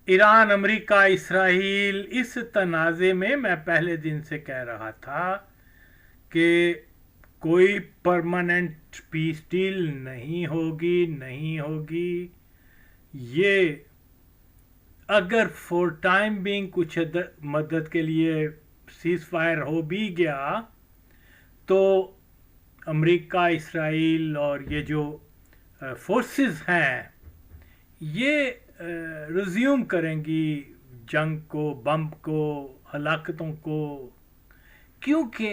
Iran, America, Israel, इस तनाज़े में मैं पहले दिन से कह रहा था कि कोई परमानेंट पीस डील नहीं होगी, नहीं होगी। ये अगर फॉर टाइम बीइंग कुछ मदद के लिए सीज फायर हो भी गया, तो अमेरिका, इसराइल और ये जो फोर्सेस हैं, ये रिज्यूम करेंगी जंग को, बम को, हलाकतों को, क्योंकि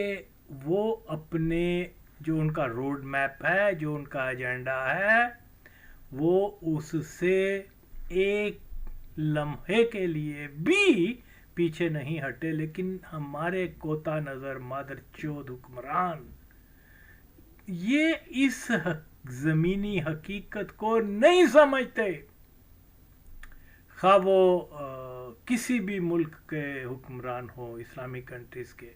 वो अपने जो उनका रोड मैप है, जो उनका एजेंडा है, वो उससे एक लम्हे के लिए भी पीछे नहीं हटे। लेकिन हमारे कोता नज़र मादर चौध हुक्मरान ये इस ज़मीनी हकीकत को नहीं समझते, खा वो किसी भी मुल्क के हुक्मरान हो, इस्लामिक कंट्रीज़ के।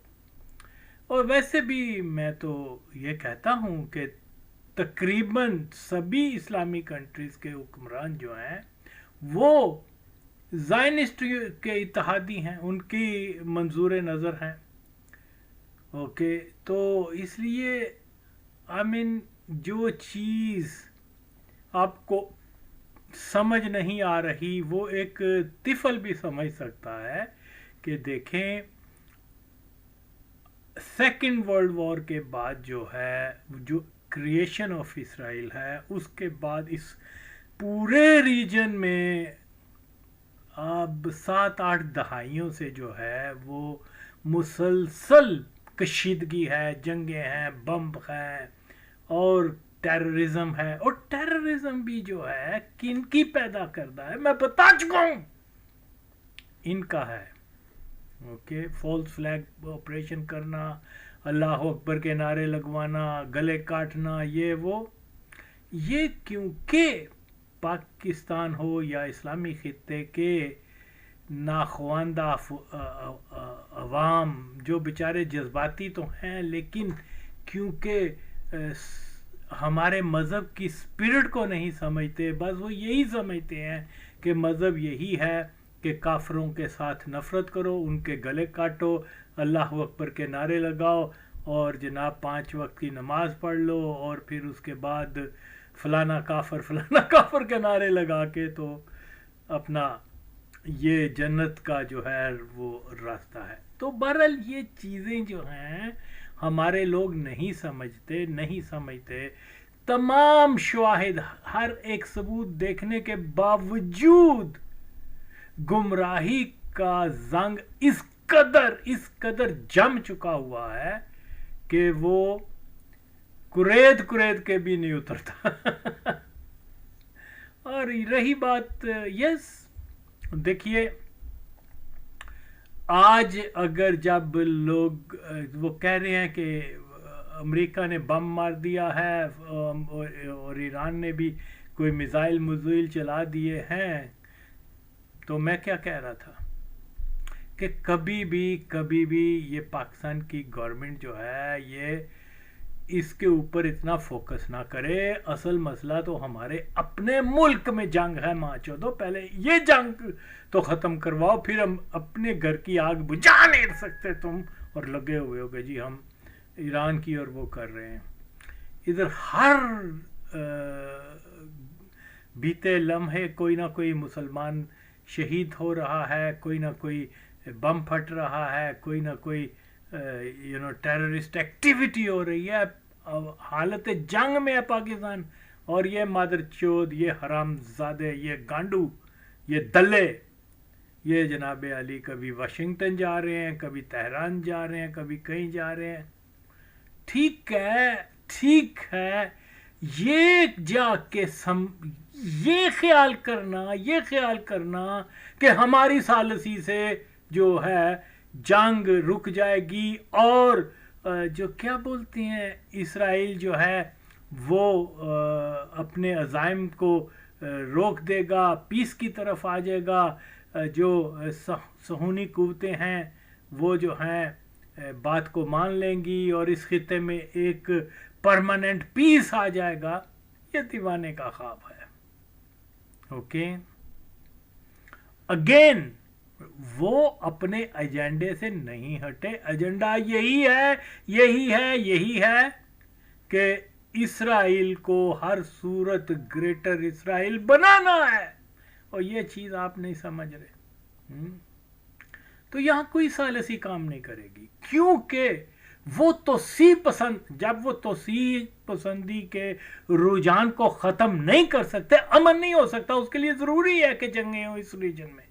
और वैसे भी मैं तो ये कहता हूँ कि तकरीबन सभी इस्लामी कंट्रीज़ के हुक्मरान जो हैं वो ज़ायनिस्ट के इत्तेहादी हैं, उनकी मंजूर नज़र हैं। ओके, तो इसलिए जो चीज़ आपको समझ नहीं आ रही वो एक तिफल भी समझ सकता है कि देखें, सेकेंड वर्ल्ड वॉर के बाद जो है, जो क्रिएशन ऑफ इसराइल है, उसके बाद इस पूरे रीजन में अब 7-8 दहाइयों से जो है वो मुसलसल कशीदगी है, जंगें हैं, बम हैं और टेररिज्म है। और टेररिज्म भी जो है किनकी पैदा करता है, मैं बता चुका हूं, इनका है। ओके, फॉल्स फ्लैग ऑपरेशन करना, अल्लाह अकबर के नारे लगवाना, गले काटना, ये वो, ये क्योंकि पाकिस्तान हो या इस्लामी खित्ते के नाख्वानदा अवाम जो बेचारे जज्बाती तो हैं, लेकिन क्योंकि हमारे मज़हब की स्पिरिट को नहीं समझते, बस वो यही समझते हैं कि मज़हब यही है कि काफरों के साथ नफ़रत करो, उनके गले काटो, अल्लाह अकबर के नारे लगाओ और जनाब 5 वक्त की नमाज़ पढ़ लो, और फिर उसके बाद फलाना काफर के नारे लगा के तो अपना ये जन्नत का जो है वो रास्ता है। तो बहरहाल ये चीज़ें जो हैं हमारे लोग नहीं समझते। तमाम शवाहिद, हर एक सबूत देखने के बावजूद गुमराही का जंग इस कदर जम चुका हुआ है कि वो कुरेद के भी नहीं उतरता। और रही बात, यस, देखिए, आज अगर जब लोग वो कह रहे हैं कि अमेरिका ने बम मार दिया है और ईरान ने भी कोई मिसाइल चला दिए हैं, तो मैं क्या कह रहा था कि कभी भी ये पाकिस्तान की गवर्नमेंट जो है ये इसके ऊपर इतना फोकस ना करे। असल मसला तो हमारे अपने मुल्क में जंग है, माँ चौधो, पहले ये जंग तो ख़त्म करवाओ, फिर हम अपने घर की आग बुझा नहीं सकते तुम, और लगे हुए हो कि जी हम ईरान की और वो कर रहे हैं। इधर हर बीते लम्हे कोई ना कोई मुसलमान शहीद हो रहा है, कोई ना कोई बम फट रहा है, कोई ना कोई टेररिस्ट एक्टिविटी हो रही है। हालत जंग में है पाकिस्तान, और ये मादरचोद, ये हरामजादे, ये गांडू, ये दल्ले, ये जनाब अली कभी वाशिंगटन जा रहे हैं, कभी तेहरान जा रहे हैं, कभी कहीं जा रहे हैं। ठीक है, ये जाके ये ख्याल करना कि हमारी सालसी से जो है जंग रुक जाएगी और जो क्या बोलते हैं, इसराइल जो है वो अपने अज़ाइम को रोक देगा, पीस की तरफ आ जाएगा। जो सहूनी कुव्वतें हैं वो जो हैं बात को मान लेंगी और इस खित्ते में एक परमानेंट पीस आ जाएगा। ये दीवाने का ख्वाब है। ओके, अगेन वो अपने एजेंडे से नहीं हटे। एजेंडा यही है कि इसराइल को हर सूरत ग्रेटर इसराइल बनाना है, और ये चीज आप नहीं समझ रहे। तो यहां कोई सालिसी काम नहीं करेगी, क्योंकि वो जब वो तोसी पसंदी के रुझान को खत्म नहीं कर सकते, अमन नहीं हो सकता, उसके लिए जरूरी है कि जंगें हो इस रीजन में।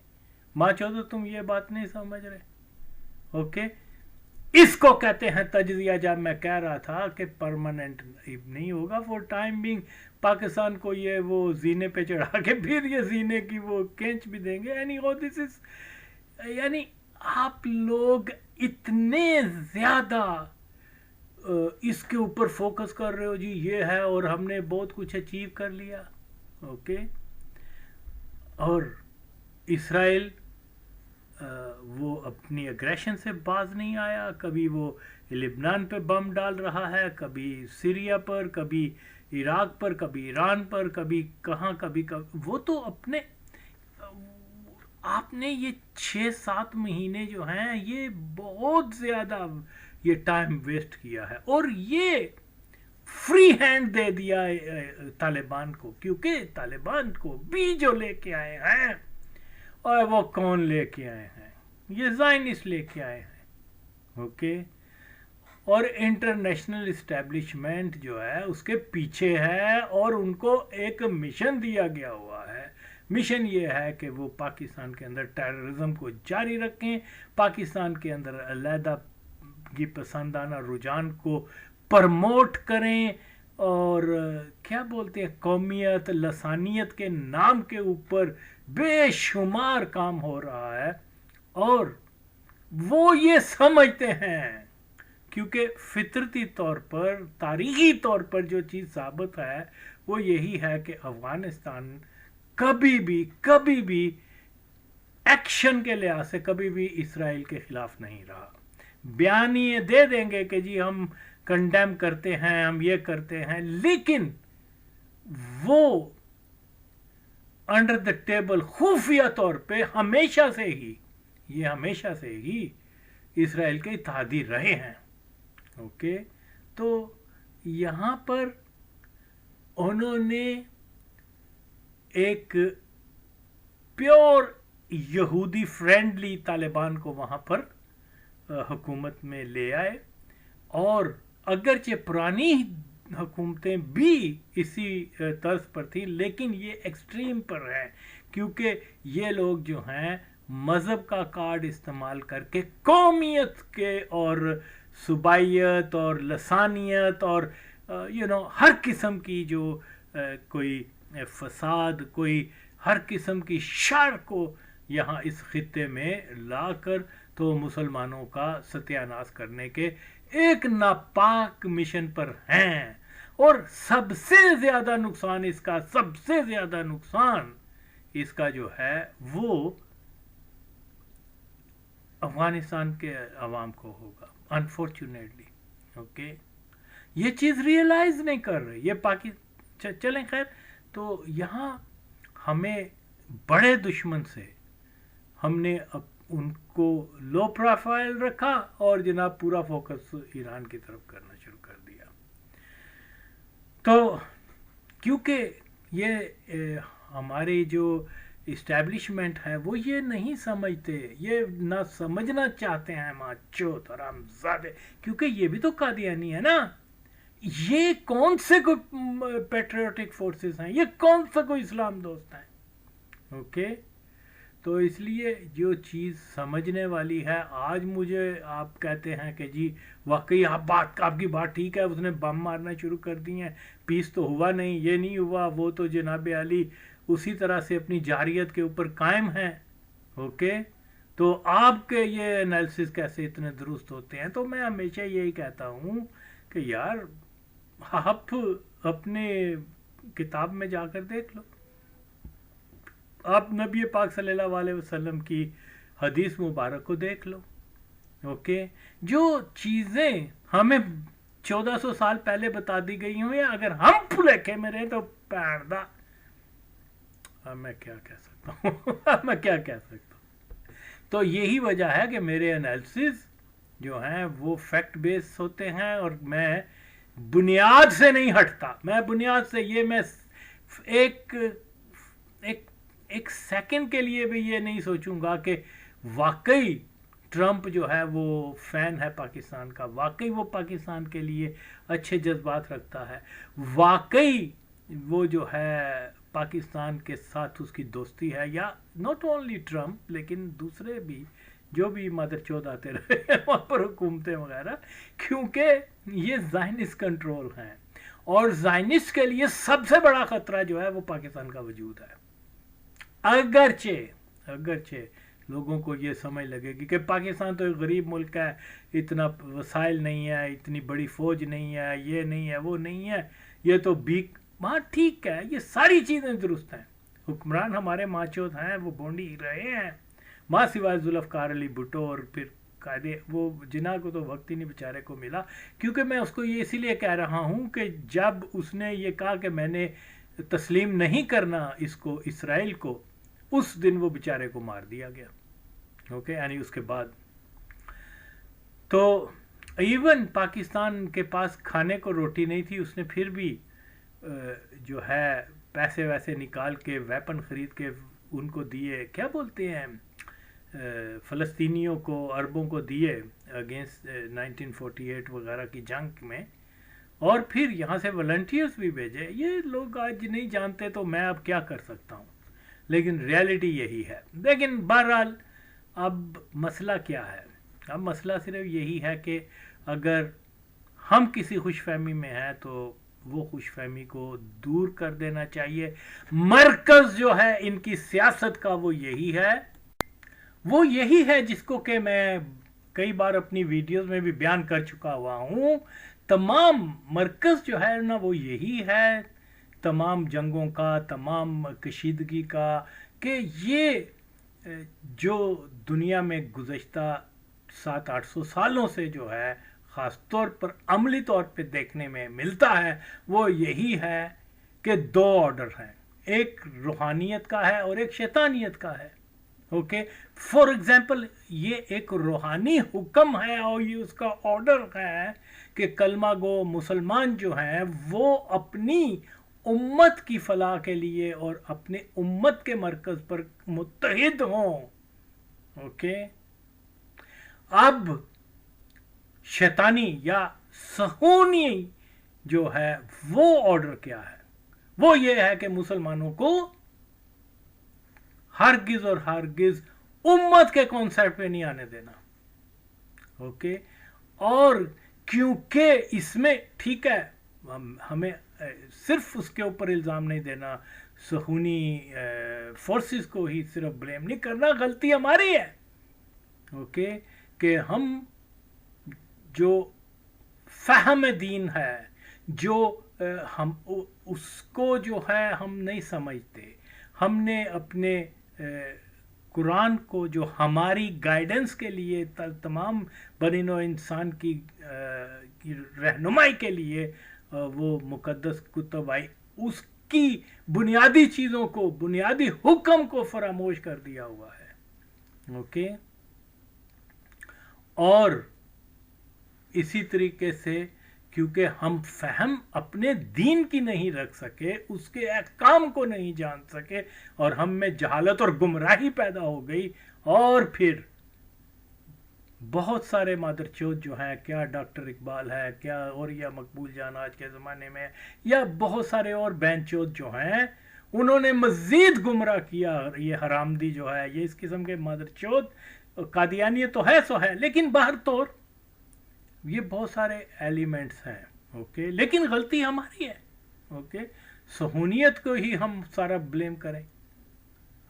माँ चौधरी तुम ये बात नहीं समझ रहे, ओके। इसको कहते हैं तजजिया। जब मैं कह रहा था कि परमानेंट नहीं होगा, फॉर टाइम बीइंग पाकिस्तान को ये वो जीने पे चढ़ा के फिर ये जीने की वो केंच भी देंगे। यानी आप लोग इतने ज्यादा इसके ऊपर फोकस कर रहे हो जी, ये है और हमने बहुत कुछ अचीव कर लिया, ओके। और इसराइल वो अपनी अग्रेशन से बाज नहीं आया। कभी वो लिबनान पे बम डाल रहा है, कभी सीरिया पर, कभी इराक पर, कभी ईरान पर, कभी कहाँ, कभी वो तो अपने आपने ये 6-7 महीने जो हैं ये बहुत ज्यादा ये टाइम वेस्ट किया है, और ये फ्री हैंड दे दिया तालिबान को, क्योंकि तालिबान को भी जो लेके आए हैं, और वो कौन लेके आए हैं, ये ज़ायनिस्ट लेके आए हैं, ओके। और इंटरनेशनल इस्टेब्लिशमेंट जो है उसके पीछे है, और उनको एक मिशन दिया गया हुआ है। मिशन ये है कि वो पाकिस्तान के अंदर टेररिज्म को जारी रखें, पाकिस्तान के अंदर अलहदा की पसंदाना रुझान को प्रमोट करें, और क्या बोलते हैं, कौमियत लसानियत के नाम के ऊपर बेशुमार काम हो रहा है। और वो ये समझते हैं, क्योंकि फितरती तौर पर, तारीखी तौर पर जो चीज़ साबित है वो यही है कि अफगानिस्तान कभी भी एक्शन के लिहाज से कभी भी इसराइल के खिलाफ नहीं रहा। बयान ये दे देंगे कि जी हम कंडेम करते हैं, हम ये करते हैं, लेकिन वो अंडर द टेबल खुफिया तौर पे हमेशा से ही इसराइल के इत्तेहादी रहे हैं, ओके। तो यहां पर उन्होंने एक प्योर यहूदी फ्रेंडली तालिबान को वहां पर हुकूमत में ले आए, और अगरचे पुरानी हुकूमतें भी इसी तर्ज पर थी, लेकिन ये एक्सट्रीम पर है, क्योंकि ये लोग जो हैं मज़हब का कार्ड इस्तेमाल करके कौमियत के और सुबाइयत और लसानियत और हर किस्म की जो कोई फसाद, कोई हर किस्म की शर को यहाँ इस खित्ते में लाकर तो मुसलमानों का सत्यानाश करने के एक नापाक मिशन पर हैं। और सबसे ज्यादा नुकसान इसका जो है वो अफगानिस्तान के अवाम को होगा, अनफॉर्चुनेटली, ओके। ये चीज रियलाइज नहीं कर रहे ये पाकिस्तान। चलें खैर, तो यहाँ हमें बड़े दुश्मन से हमने उनको लो प्रोफाइल रखा, और जनाब पूरा फोकस ईरान की तरफ करना शुरू कर दिया। तो क्योंकि ये हमारी जो इस्टेब्लिशमेंट है वो ये नहीं समझते, ये ना समझना चाहते हैं माचोत और हरामजादे, क्योंकि ये भी तो कादियानी है ना। ये कौन से कोई पेट्रियोटिक फोर्सेस हैं, ये कौन सा कोई इस्लाम दोस्त हैं, ओके। तो इसलिए जो चीज़ समझने वाली है, आज मुझे आप कहते हैं कि जी वाकई आपकी बात ठीक है, उसने बम मारना शुरू कर दिए हैं, पीस तो हुआ नहीं, ये नहीं हुआ, वो तो जनाब अली उसी तरह से अपनी जारियत के ऊपर कायम है, ओके। तो आपके ये एनालिसिस कैसे इतने दुरुस्त होते हैं? तो मैं हमेशा यही कहता हूँ कि यार आप अपने किताब में जाकर देख लो, आप नबी पाक सल्लल्लाहु अलैहि वसल्लम की हदीस मुबारक को देख लो, ओके। जो चीज़ें हमें 1400 साल पहले बता दी गई हुई, अगर हम भुलेखे में रहे तो पैरदा, मैं क्या कह सकता। सकता हूँ मैं क्या कह सकता हूँ। तो यही वजह है कि मेरे एनालिसिस जो हैं वो फैक्ट बेस होते हैं, और मैं बुनियाद से नहीं हटता। मैं बुनियाद से मैं एक एक एक सेकंड के लिए भी ये नहीं सोचूंगा कि वाकई ट्रंप जो है वो फैन है पाकिस्तान का, वाकई वो पाकिस्तान के लिए अच्छे जज्बात रखता है, वाकई वो जो है पाकिस्तान के साथ उसकी दोस्ती है, या नॉट ओनली ट्रंप लेकिन दूसरे भी जो भी मदरचोद आते रहे वहाँ पर हुकूमतें वगैरह, क्योंकि ये ज़ायनिस्ट कंट्रोल हैं, और ज़ायनिस्ट के लिए सबसे बड़ा ख़तरा जो है वो पाकिस्तान का वजूद है। अगरचे लोगों को ये समझ लगेगी कि पाकिस्तान तो एक गरीब मुल्क है, इतना वसाइल नहीं है, इतनी बड़ी फ़ौज नहीं है, ये नहीं है, वो नहीं है, ये तो बीक, हाँ ठीक है, ये सारी चीज़ें दुरुस्त हैं, हुक्मरान हमारे माचोद हैं, वो बोंडी रहे हैं, माँ सिवाय जुल्फ़कार अली भुट्टो, और फिर कायदे वो जिना को तो वक्त ही नहीं बेचारे को मिला, क्योंकि मैं उसको ये इसीलिए कह रहा हूँ कि जब उसने ये कहा कि मैंने तस्लीम नहीं करना इसको, इसराइल को, उस दिन वो बेचारे को मार दिया गया। ओके, यानी उसके बाद तो इवन पाकिस्तान के पास खाने को रोटी नहीं थी, उसने फिर भी जो है पैसे वैसे निकाल के वेपन ख़रीद के उनको दिए, क्या बोलते हैं, फ़लस्तीनियों को, अरबों को दिए अगेंस्ट 1948 वगैरह की जंग में, और फिर यहाँ से वॉलंटियर्स भी भेजे। ये लोग आज नहीं जानते तो मैं अब क्या कर सकता हूँ, लेकिन रियलिटी यही है। लेकिन बहरहाल अब मसला क्या है? अब मसला सिर्फ यही है कि अगर हम किसी खुशफहमी में हैं तो वो खुशफहमी को दूर कर देना चाहिए। मरकज़ जो है इनकी सियासत का वो यही है जिसको कि मैं कई बार अपनी वीडियोस में भी बयान कर चुका हुआ हूँ। तमाम मरकज़ जो है ना वो यही है, तमाम जंगों का, तमाम कशीदगी का, कि ये जो दुनिया में गुज़श्ता 700-800 सालों से जो है ख़ास तौर पर अमली तौर पे देखने में मिलता है, वो यही है कि दो ऑर्डर हैं, एक रूहानियत का है और एक शैतानियत का है। ओके, फॉर एग्जाम्पल ये एक रूहानी हुक्म है और ये उसका ऑर्डर है कि कलमा गो मुसलमान जो हैं वो अपनी उम्मत की फलाह के लिए और अपने उम्मत के मरकज़ पर मुत्तहिद हों। ओके, अब शैतानी या सहूनी जो है वो ऑर्डर क्या है? वो ये है कि मुसलमानों को हरगिज और हरगिज उम्मत के कॉन्सेप्ट पे नहीं आने देना। ओके, और क्योंकि इसमें ठीक है हमें सिर्फ उसके ऊपर इल्ज़ाम नहीं देना, सहूनी फोर्सेस को ही सिर्फ ब्लेम नहीं करना, गलती हमारी है। ओके, कि हम जो फ़हम दीन है, जो हम उसको जो है हम नहीं समझते, हमने अपने कुरान को जो हमारी गाइडेंस के लिए, तमाम बनीनो इंसान की रहनुमाई के लिए वो मुकद्दस कुतुब आई, उसकी बुनियादी चीज़ों को, बुनियादी हुक्म को फरामोश कर दिया हुआ है। ओके, और इसी तरीके से क्योंकि हम फहम अपने दीन की नहीं रख सके, उसके अहकाम को नहीं जान सके, और हम में जहालत और गुमराही पैदा हो गई, और फिर बहुत सारे मादरचोद जो हैं, क्या डॉक्टर इकबाल है, क्या और या मकबूल जान आज के ज़माने में, या बहुत सारे और बैंचोद जो हैं, उन्होंने मज़ीद गुमराह किया। ये हरामदी जो है, ये इस किस्म के मादरचोद, कादियानी तो है सो है, लेकिन बाहर तौर ये बहुत सारे एलिमेंट्स हैं। ओके, लेकिन गलती हमारी है। ओके, सहूनियत को ही हम सारा ब्लेम करें?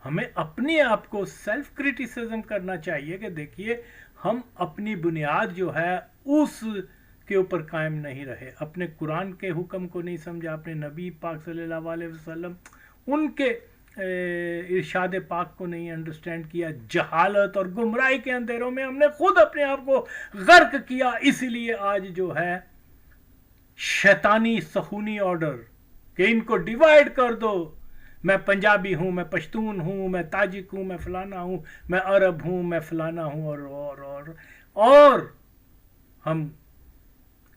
हमें अपने आप को सेल्फ क्रिटिसिज्म करना चाहिए कि देखिए हम अपनी बुनियाद जो है उस के ऊपर कायम नहीं रहे, अपने कुरान के हुक्म को नहीं समझा, अपने नबी पाक सल्लल्लाहु अलैहि वसल्लम उनके इरशाद पाक को नहीं अंडरस्टैंड किया, जहालत और गुमराही के अंधेरों में हमने खुद अपने आप को गर्क किया। इसीलिए आज जो है शैतानी सहूनी ऑर्डर कि इनको डिवाइड कर दो, میں پنجابی ہوں، میں پشتون ہوں، میں تاجک ہوں، میں فلانا ہوں، میں عرب ہوں، میں فلانا ہوں، اور ہم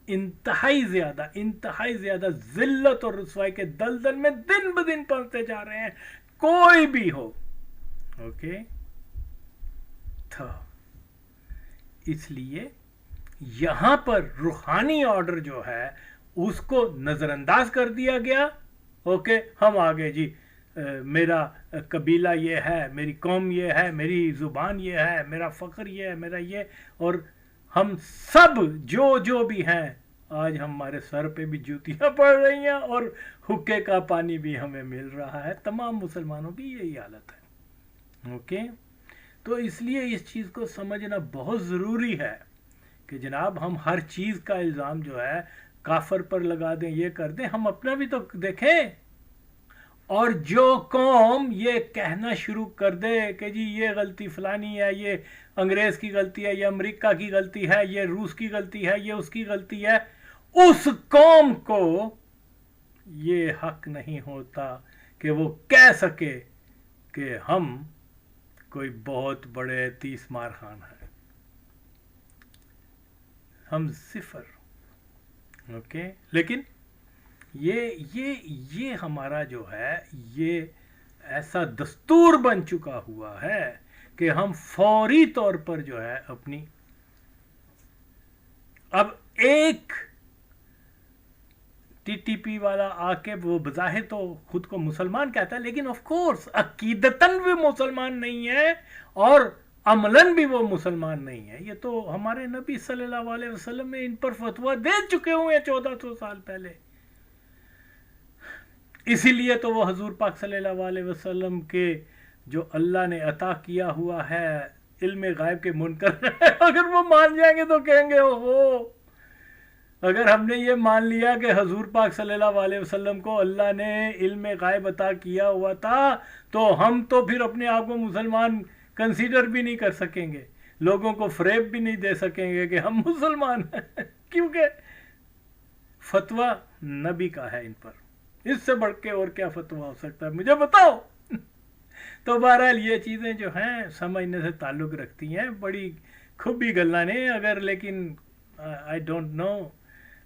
انتہائی زیادہ ذلت اور رسوائی کے دلدل میں دن بدن پڑتے جا رہے ہیں، کوئی بھی ہو. اوکے، تو اس لیے یہاں پر روحانی آرڈر جو ہے اس کو نظر انداز کر دیا گیا. اوکے، ہم آگے جی، میرا قبیلہ یہ ہے، میری قوم یہ ہے، میری زبان یہ ہے، میرا فخر یہ ہے، میرا یہ، اور ہم سب جو بھی ہیں آج ہمارے سر پہ بھی جوتیاں پڑ رہی ہیں اور حقے کا پانی بھی ہمیں مل رہا ہے. تمام مسلمانوں کی یہی حالت ہے. اوکے، تو اس لیے اس چیز کو سمجھنا بہت ضروری ہے کہ جناب ہم ہر چیز کا الزام جو ہے کافر پر لگا دیں، یہ کر دیں. ہم اپنا بھی تو دیکھیں. اور جو قوم یہ کہنا شروع کر دے کہ جی یہ غلطی فلانی ہے، یہ انگریز کی غلطی ہے، یہ امریکہ کی غلطی ہے، یہ روس کی غلطی ہے، یہ اس کی غلطی ہے، اس قوم کو یہ حق نہیں ہوتا کہ وہ کہہ سکے کہ ہم کوئی بہت بڑے 30 مار خان ہیں. ہم صفر. اوکے، لیکن یہ ہمارا جو ہے یہ ایسا دستور بن چکا ہوا ہے کہ ہم فوری طور پر جو ہے اپنی، اب ایک ٹی ٹی پی والا آ کے وہ بظاہر تو خود کو مسلمان کہتا ہے، لیکن آف کورس عقیدتاً بھی مسلمان نہیں ہے اور عملاً بھی وہ مسلمان نہیں ہے. یہ تو ہمارے نبی صلی اللہ علیہ وسلم نے ان پر فتویٰ دے چکے ہوئے ہیں 1400 سال پہلے. اسی لیے تو وہ حضور پاک صلی اللہ علیہ وسلم کے جو اللہ نے عطا کیا ہوا ہے علم غائب کے منکر اگر وہ مان جائیں گے تو کہیں گے اوہو، اگر ہم نے یہ مان لیا کہ حضور پاک صلی اللہ علیہ وسلم کو اللہ نے علم غائب عطا کیا ہوا تھا تو ہم تو پھر اپنے آپ کو مسلمان کنسیڈر بھی نہیں کر سکیں گے، لوگوں کو فریب بھی نہیں دے سکیں گے کہ ہم مسلمان ہیں، کیونکہ فتویٰ نبی کا ہے ان پر. اس سے بڑھ کے اور کیا فتویٰ ہو سکتا ہے، مجھے بتاؤ. تو بہرحال یہ چیزیں جو ہیں سمجھنے سے تعلق رکھتی ہیں، بڑی کھبی گلاں نے اگر، لیکن آئی ڈونٹ نو.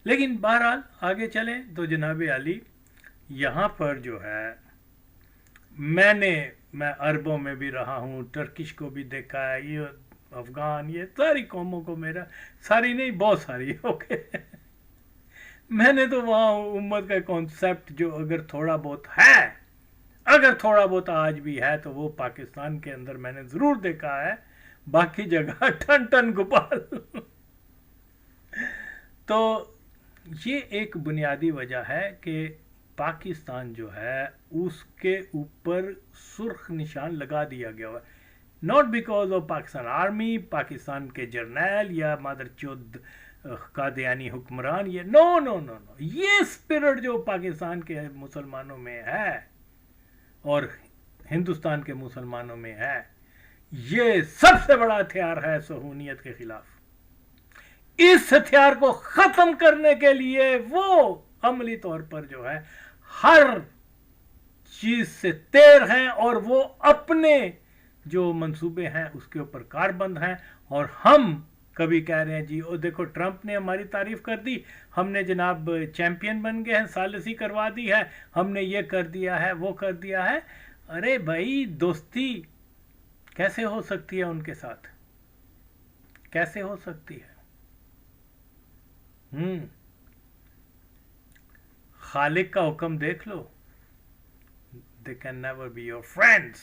لیکن بہرحال آگے چلیں تو جناب علی یہاں پر جو ہے میں عربوں میں بھی رہا ہوں، ٹرکش کو بھی دیکھا ہے، یہ افغان، یہ ساری قوموں کو، میرا ساری نہیں بہت ساری. اوکے، میں نے تو وہاں امت کا کانسیپٹ جو اگر تھوڑا بہت آج بھی ہے تو وہ پاکستان کے اندر میں نے ضرور دیکھا ہے، باقی جگہ ٹن ٹن گپال. تو یہ ایک بنیادی وجہ ہے کہ پاکستان جو ہے اس کے اوپر سرخ نشان لگا دیا گیا ہوا ہے. Not because of Pakistan army, Pakistan کے جرنیل یا مادر چود قادیانی حکمران، یہ نو، یہ اسپرٹ جو پاکستان کے مسلمانوں میں ہے اور ہندوستان کے مسلمانوں میں ہے، یہ سب سے بڑا ہتھیار ہے صہیونیت کے خلاف. اس ہتھیار کو ختم کرنے کے لیے وہ عملی طور پر جو ہے ہر چیز سے تیر ہیں اور وہ اپنے جو منصوبے ہیں اس کے اوپر کاربند ہیں. اور ہم کبھی کہہ رہے ہیں جی او دیکھو ٹرمپ نے ہماری تعریف کر دی، ہم نے جناب چیمپئن بن گئے ہیں، ثالثی کروا دی ہے، ہم نے یہ کر دیا ہے، وہ کر دیا ہے. ارے بھائی، دوستی کیسے ہو سکتی ہے ان کے ساتھ؟ کیسے ہو سکتی ہے؟ خالق کا حکم دیکھ لو. They can never be your friends.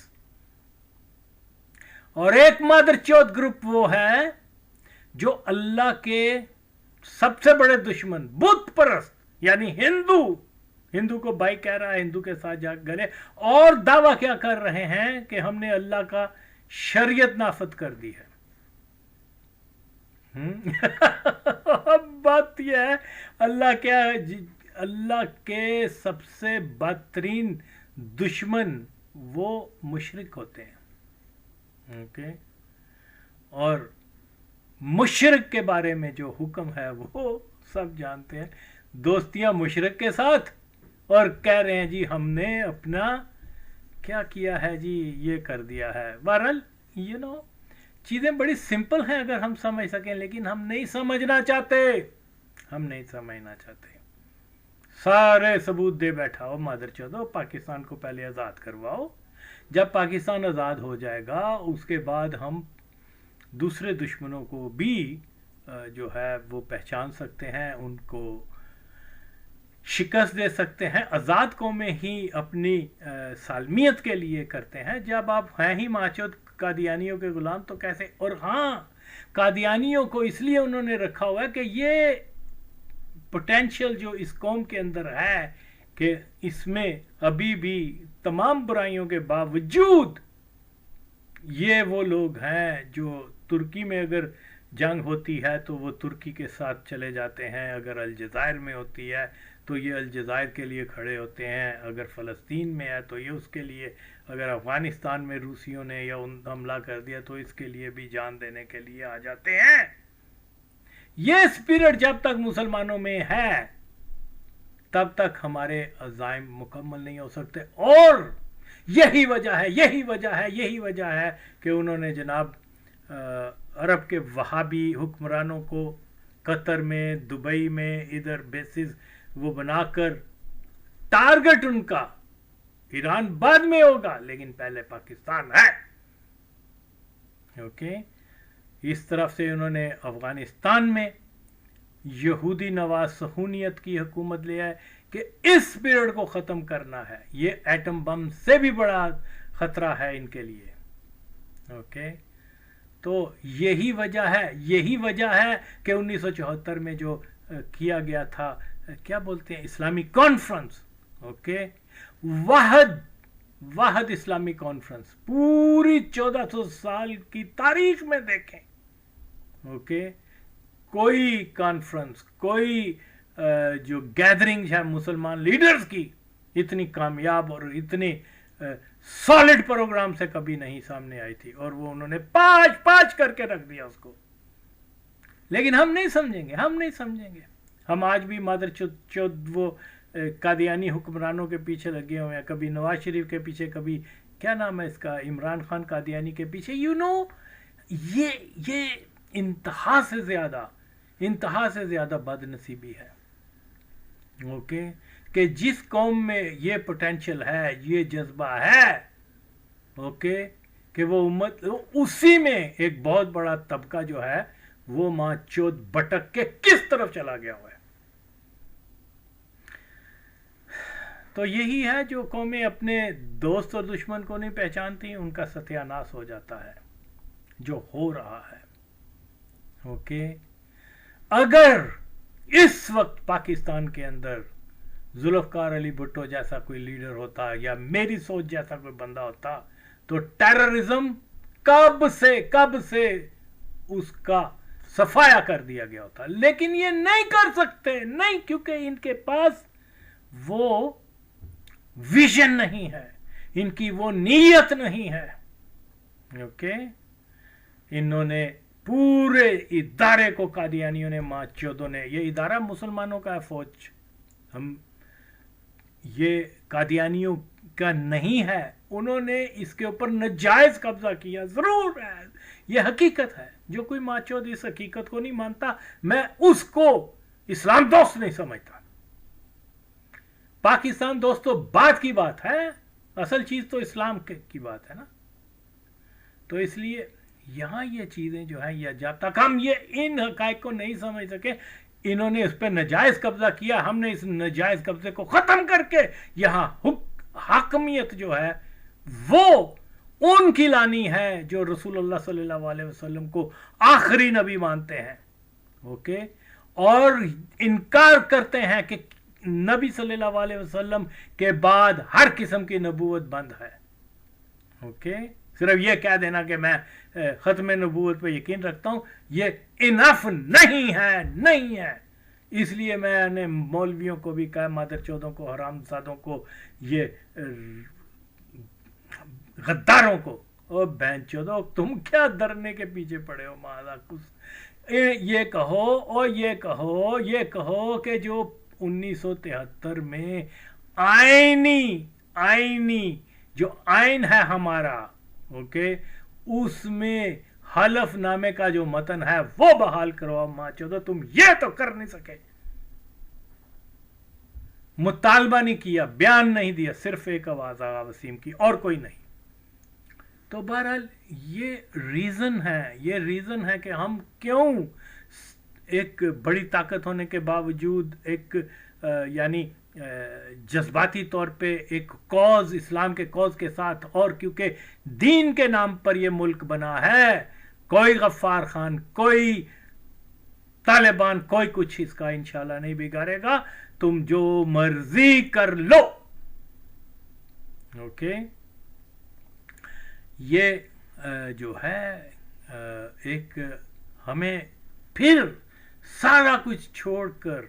اور ایک مادر چوت گروپ وہ ہے جو اللہ کے سب سے بڑے دشمن، بت پرست، یعنی ہندو کو بھائی کہہ رہا ہے، ہندو کے ساتھ جا گلے، اور دعویٰ کیا کر رہے ہیں کہ ہم نے اللہ کا شریعت نافذ کر دی ہے. اب بات یہ ہے اللہ کیا ہے، اللہ کے سب سے بدترین دشمن وہ مشرک ہوتے ہیں. اوکے، اور مشرک کے بارے میں جو حکم ہے وہ سب جانتے ہیں. دوستیاں مشرک کے ساتھ اور کہہ رہے ہیں جی ہم نے اپنا क्या किया है जी, ये कर दिया है। बहरहाल चीज़ें बड़ी सिंपल हैं अगर हम समझ सकें, लेकिन हम नहीं समझना चाहते, हम नहीं समझना चाहते। सारे सबूत दे बैठा हो मादर चौधो, पाकिस्तान को पहले आज़ाद करवाओ, जब पाकिस्तान आज़ाद हो जाएगा उसके बाद हम दूसरे दुश्मनों को भी जो है वो पहचान सकते हैं, उनको शिकस्त दे सकते हैं। आज़ाद कौमें ही अपनी सालमियत के लिए करते हैं। जब आप हैं ही माचोद कादियानियों के गुलाम तो कैसे। और हाँ, कादियानियों को इसलिए उन्होंने रखा हुआ है कि ये पोटेंशियल जो इस कौम के अंदर है कि इसमें अभी भी तमाम बुराइयों के बावजूद ये वो लोग हैं जो तुर्की में अगर जंग होती है तो वो तुर्की के साथ चले जाते हैं, अगर अलजायर में होती है तो ये अलजायर के लिए खड़े होते हैं, अगर फ़लस्तीन में है तो ये उसके लिए, अगर अफ़गानिस्तान में रूसियों ने या हमला कर दिया तो इसके लिए भी जान देने के लिए आ जाते हैं। ये स्पिरिट जब तक मुसलमानों में है तब तक हमारे अज़ाइम मुकम्मल नहीं हो सकते। और यही वजह है कि उन्होंने जनाब अरब के वहाबी हुक्मरानों को कतर में, दुबई में, इधर बेसिस वो बनाकर, टारगेट उनका ईरान बाद में होगा लेकिन पहले पाकिस्तान है। ओके, इस तरफ से उन्होंने अफगानिस्तान में यहूदी नवाज सहूनियत की हुकूमत लिया है कि इस पीरियड को ख़त्म करना है। ये एटम बम से भी बड़ा ख़तरा है इनके लिए। ओके, तो यही वजह है कि 1974 में जो किया गया था, क्या बोलते हैं, इस्लामिक कॉन्फ्रेंस। ओके, वाहद इस्लामिक कॉन्फ्रेंस पूरी 1400 साल की तारीख में देखें। ओके, कोई कॉन्फ्रेंस, कोई जो गैदरिंग है मुसलमान लीडर्स की इतनी कामयाब और इतनी सॉलिड प्रोग्राम से कभी नहीं सामने आई थी, और वो उन्होंने पाँच करके रख दिया उसको। लेकिन हम नहीं समझेंगे। हम आज भी मादर चौथ वो कादियानी हुक्मरानों के पीछे लगे हुए हैं, कभी नवाज शरीफ के पीछे, कभी क्या नाम है इसका, इमरान खान कादियानी के पीछे। ये इंतहा से ज़्यादा बदनसीबी है। ओके, कि जिस कौम में ये पोटेंशियल है, ये जज्बा है, ओके, कि वो उम्मत, उसी में एक बहुत बड़ा तबका जो है वो माँ चोद भटक के किस तरफ चला गया हुआ है। तो यही है, जो कौमें अपने दोस्त और दुश्मन को नहीं पहचानती उनका सत्यानाश हो जाता है, जो हो रहा है। ओके, अगर इस वक्त पाकिस्तान के अंदर जुल्फ़िकार अली भुट्टो जैसा कोई लीडर होता या मेरी सोच जैसा कोई बंदा होता तो टेररिज्म कब से उसका सफाया कर दिया गया होता। लेकिन ये नहीं कर सकते, नहीं, क्योंकि इनके पास वो विजन नहीं है, इनकी वो नीयत नहीं है। ओके, इन्होंने पूरे इदारे को, कादियानियों ने, माँ चौधों ने, ये इदारा मुसलमानों का है, फौज, हम ये कादियानियों का नहीं है, उन्होंने इसके ऊपर नाजायज कब्जा किया। जरूर है, ये हकीकत है। जो कोई माचौद इस हकीकत को नहीं मानता, मैं उसको इस्लाम दोस्त नहीं समझता। पाकिस्तान दोस्तों बात की बात है, असल चीज तो इस्लाम की बात है ना। तो इसलिए यहां ये चीजें जो है, या जब तक हम ये इन हकायक को नहीं समझ सके, इन्होंने इस पर नाजायज कब्जा किया, हमने इस नाजायज कब्जे को खत्म करके यहां हाकमियत जो है वो उनकी लानी है जो रसूलुल्लाह सल्लल्लाहु अलैहि वसल्लम को आखिरी नबी मानते हैं। ओके, और इनकार करते हैं कि नबी सल्लल्लाहु अलैहि वसल्लम के बाद हर किस्म की नबूवत बंद है। ओके, सिर्फ ये कह देना कि मैं खत्म नबूवत पे यकीन रखता हूं, ये इनफ नहीं है। इसलिए मैंने मौलवियों को भी कहा, मादर चौधों को, हरामजादों को, ये गद्दारों को, ओ बहन चौधो, तुम क्या डरने के पीछे पड़े हो? माला कुछ ये कहो कि जो 1973 में आईनी जो आइन है हमारा, ओके, उसमें हलफ नामे का जो मतन है वो बहाल करो। अब माँ चौधरी तुम ये तो कर नहीं सके, मुतालबा नहीं किया, बयान नहीं दिया, सिर्फ एक आवाज आगा वसीम की और कोई नहीं। तो बहरहाल ये रीजन है कि हम क्यों एक बड़ी ताकत होने के बावजूद एक यानी जज्बाती तौर पे एक कॉज, इस्लाम के कॉज के साथ, और क्योंकि दीन के नाम पर ये मुल्क बना है, कोई गफ्फार खान, कोई तालिबान, कोई कुछ इसका इंशाल्लाह नहीं बिगाड़ेगा। तुम जो मर्जी कर लो, ओके। ये जो है एक हमें फिर सारा कुछ छोड़कर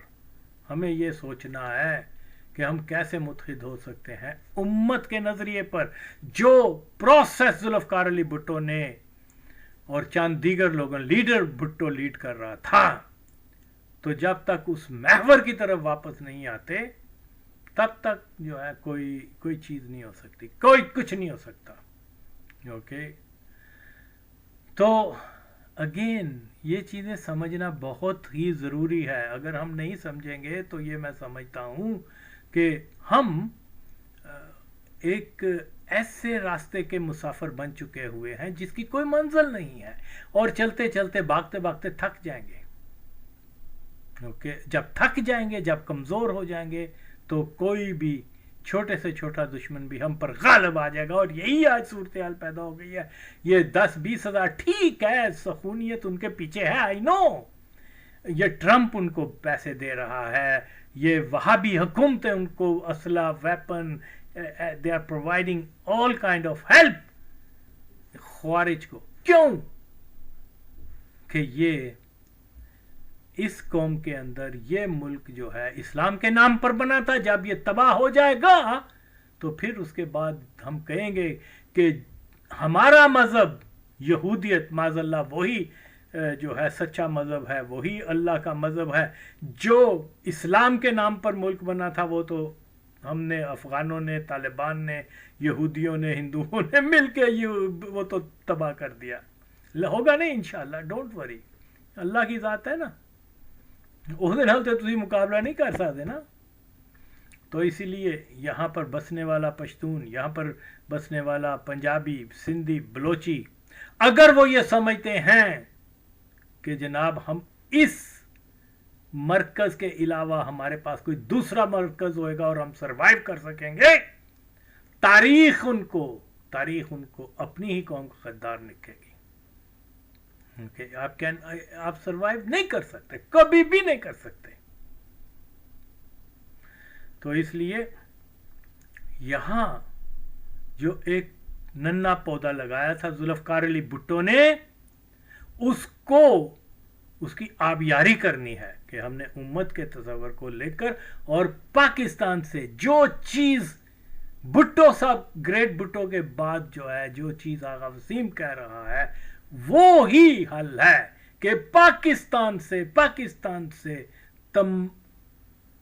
हमें ये सोचना है कि हम कैसे मुत्तहिद हो सकते हैं उम्मत के नजरिए पर। जो प्रोसेस जुल्फ़िकार अली भुट्टो ने और चंद दीगर लोगों, लीडर भुट्टो लीड कर रहा था, तो जब तक उस महवर की तरफ वापस नहीं आते तब तक जो है कोई चीज नहीं हो सकती, कोई कुछ नहीं हो सकता, ओके। तो अगेन ये चीजें समझना बहुत ही जरूरी है। अगर हम नहीं समझेंगे तो ये मैं समझता हूं कि हम एक ऐसे रास्ते के मुसाफिर बन चुके हुए हैं जिसकी कोई मंजिल नहीं है, और चलते चलते भागते भागते थक जाएंगे, ओके। जब थक जाएंगे, जब कमजोर हो जाएंगे, तो कोई भी छोटे से छोटा दुश्मन भी हम पर गालिब आ जाएगा। और यही आज सूरत हाल पैदा हो गई है। ये 10-20 हजार ठीक है, सखूनियत उनके पीछे है, आई नो, ये ट्रंप उनको पैसे दे रहा है, ये वहाबी हुकूमतें उनको असला, weapon, they are providing all kind of help ख्वारिज को। क्यों? कि ये इस कौम के अंदर ये मुल्क जो है इस्लाम के नाम पर बना था। जब ये तबाह हो जाएगा तो फिर उसके बाद हम कहेंगे कि हमारा मजहब यहूदियत माज़अल्लाह वही जो है सच्चा मजहब है, वही अल्लाह का मजहब है। जो इस्लाम के नाम पर मुल्क बना था वो तो हमने, अफगानों ने, तालिबान ने, यहूदियों ने, हिंदुओं ने मिलके वो तो तबाह कर दिया। होगा नहीं इंशाल्लाह, डोंट वरी, अल्लाह की ज़ात है ना, ਉਹਦੇ ਨਾਲ तो ਤੁਸੀਂ मुकाबला नहीं कर सकते ना। तो इसीलिए यहाँ पर बसने वाला पश्तून, यहाँ पर बसने वाला पंजाबी, सिंधी, बलोची, अगर वो ये समझते हैं कि जनाब हम इस मरकज के अलावा हमारे पास कोई दूसरा मरकज होएगा और हम सरवाइव कर सकेंगे, तारीख उनको अपनी ही कौम को गद्दार लिखेगी। आप सरवाइव नहीं कर सकते, कभी भी नहीं कर सकते। तो इसलिए यहां जो एक नन्हा पौधा लगाया था जुल्फ़िकार अली भुट्टो ने, उसको उसकी आबियारी करनी है कि हमने उम्मत के तस्वर को लेकर और पाकिस्तान से जो चीज भुट्टो साहब, ग्रेट भुट्टो के बाद जो है, जो चीज आगा वसीम कह रहा है वो ही हल है कि पाकिस्तान से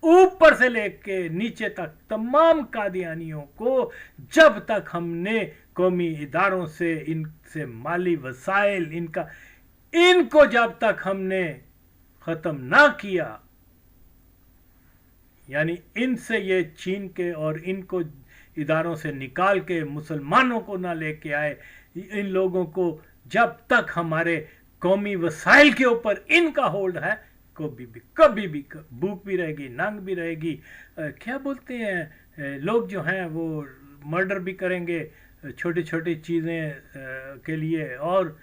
ऊपर से लेके नीचे तक तमाम कादियानियों को जब तक हमने कौमी इदारों से, इनसे माली वसाइल, इनको जब तक हमने खत्म ना किया, यानी इनसे ये छीन के और इनको इदारों से निकाल के मुसलमानों को ना लेके आए, इन लोगों को जब तक हमारे कौमी वसाइल के ऊपर इनका होल्ड है, कभी भी भूख भी रहेगी, नंग भी रहेगी, क्या बोलते हैं लोग जो हैं वो मर्डर भी करेंगे छोटी छोटी चीज़ें के लिए, और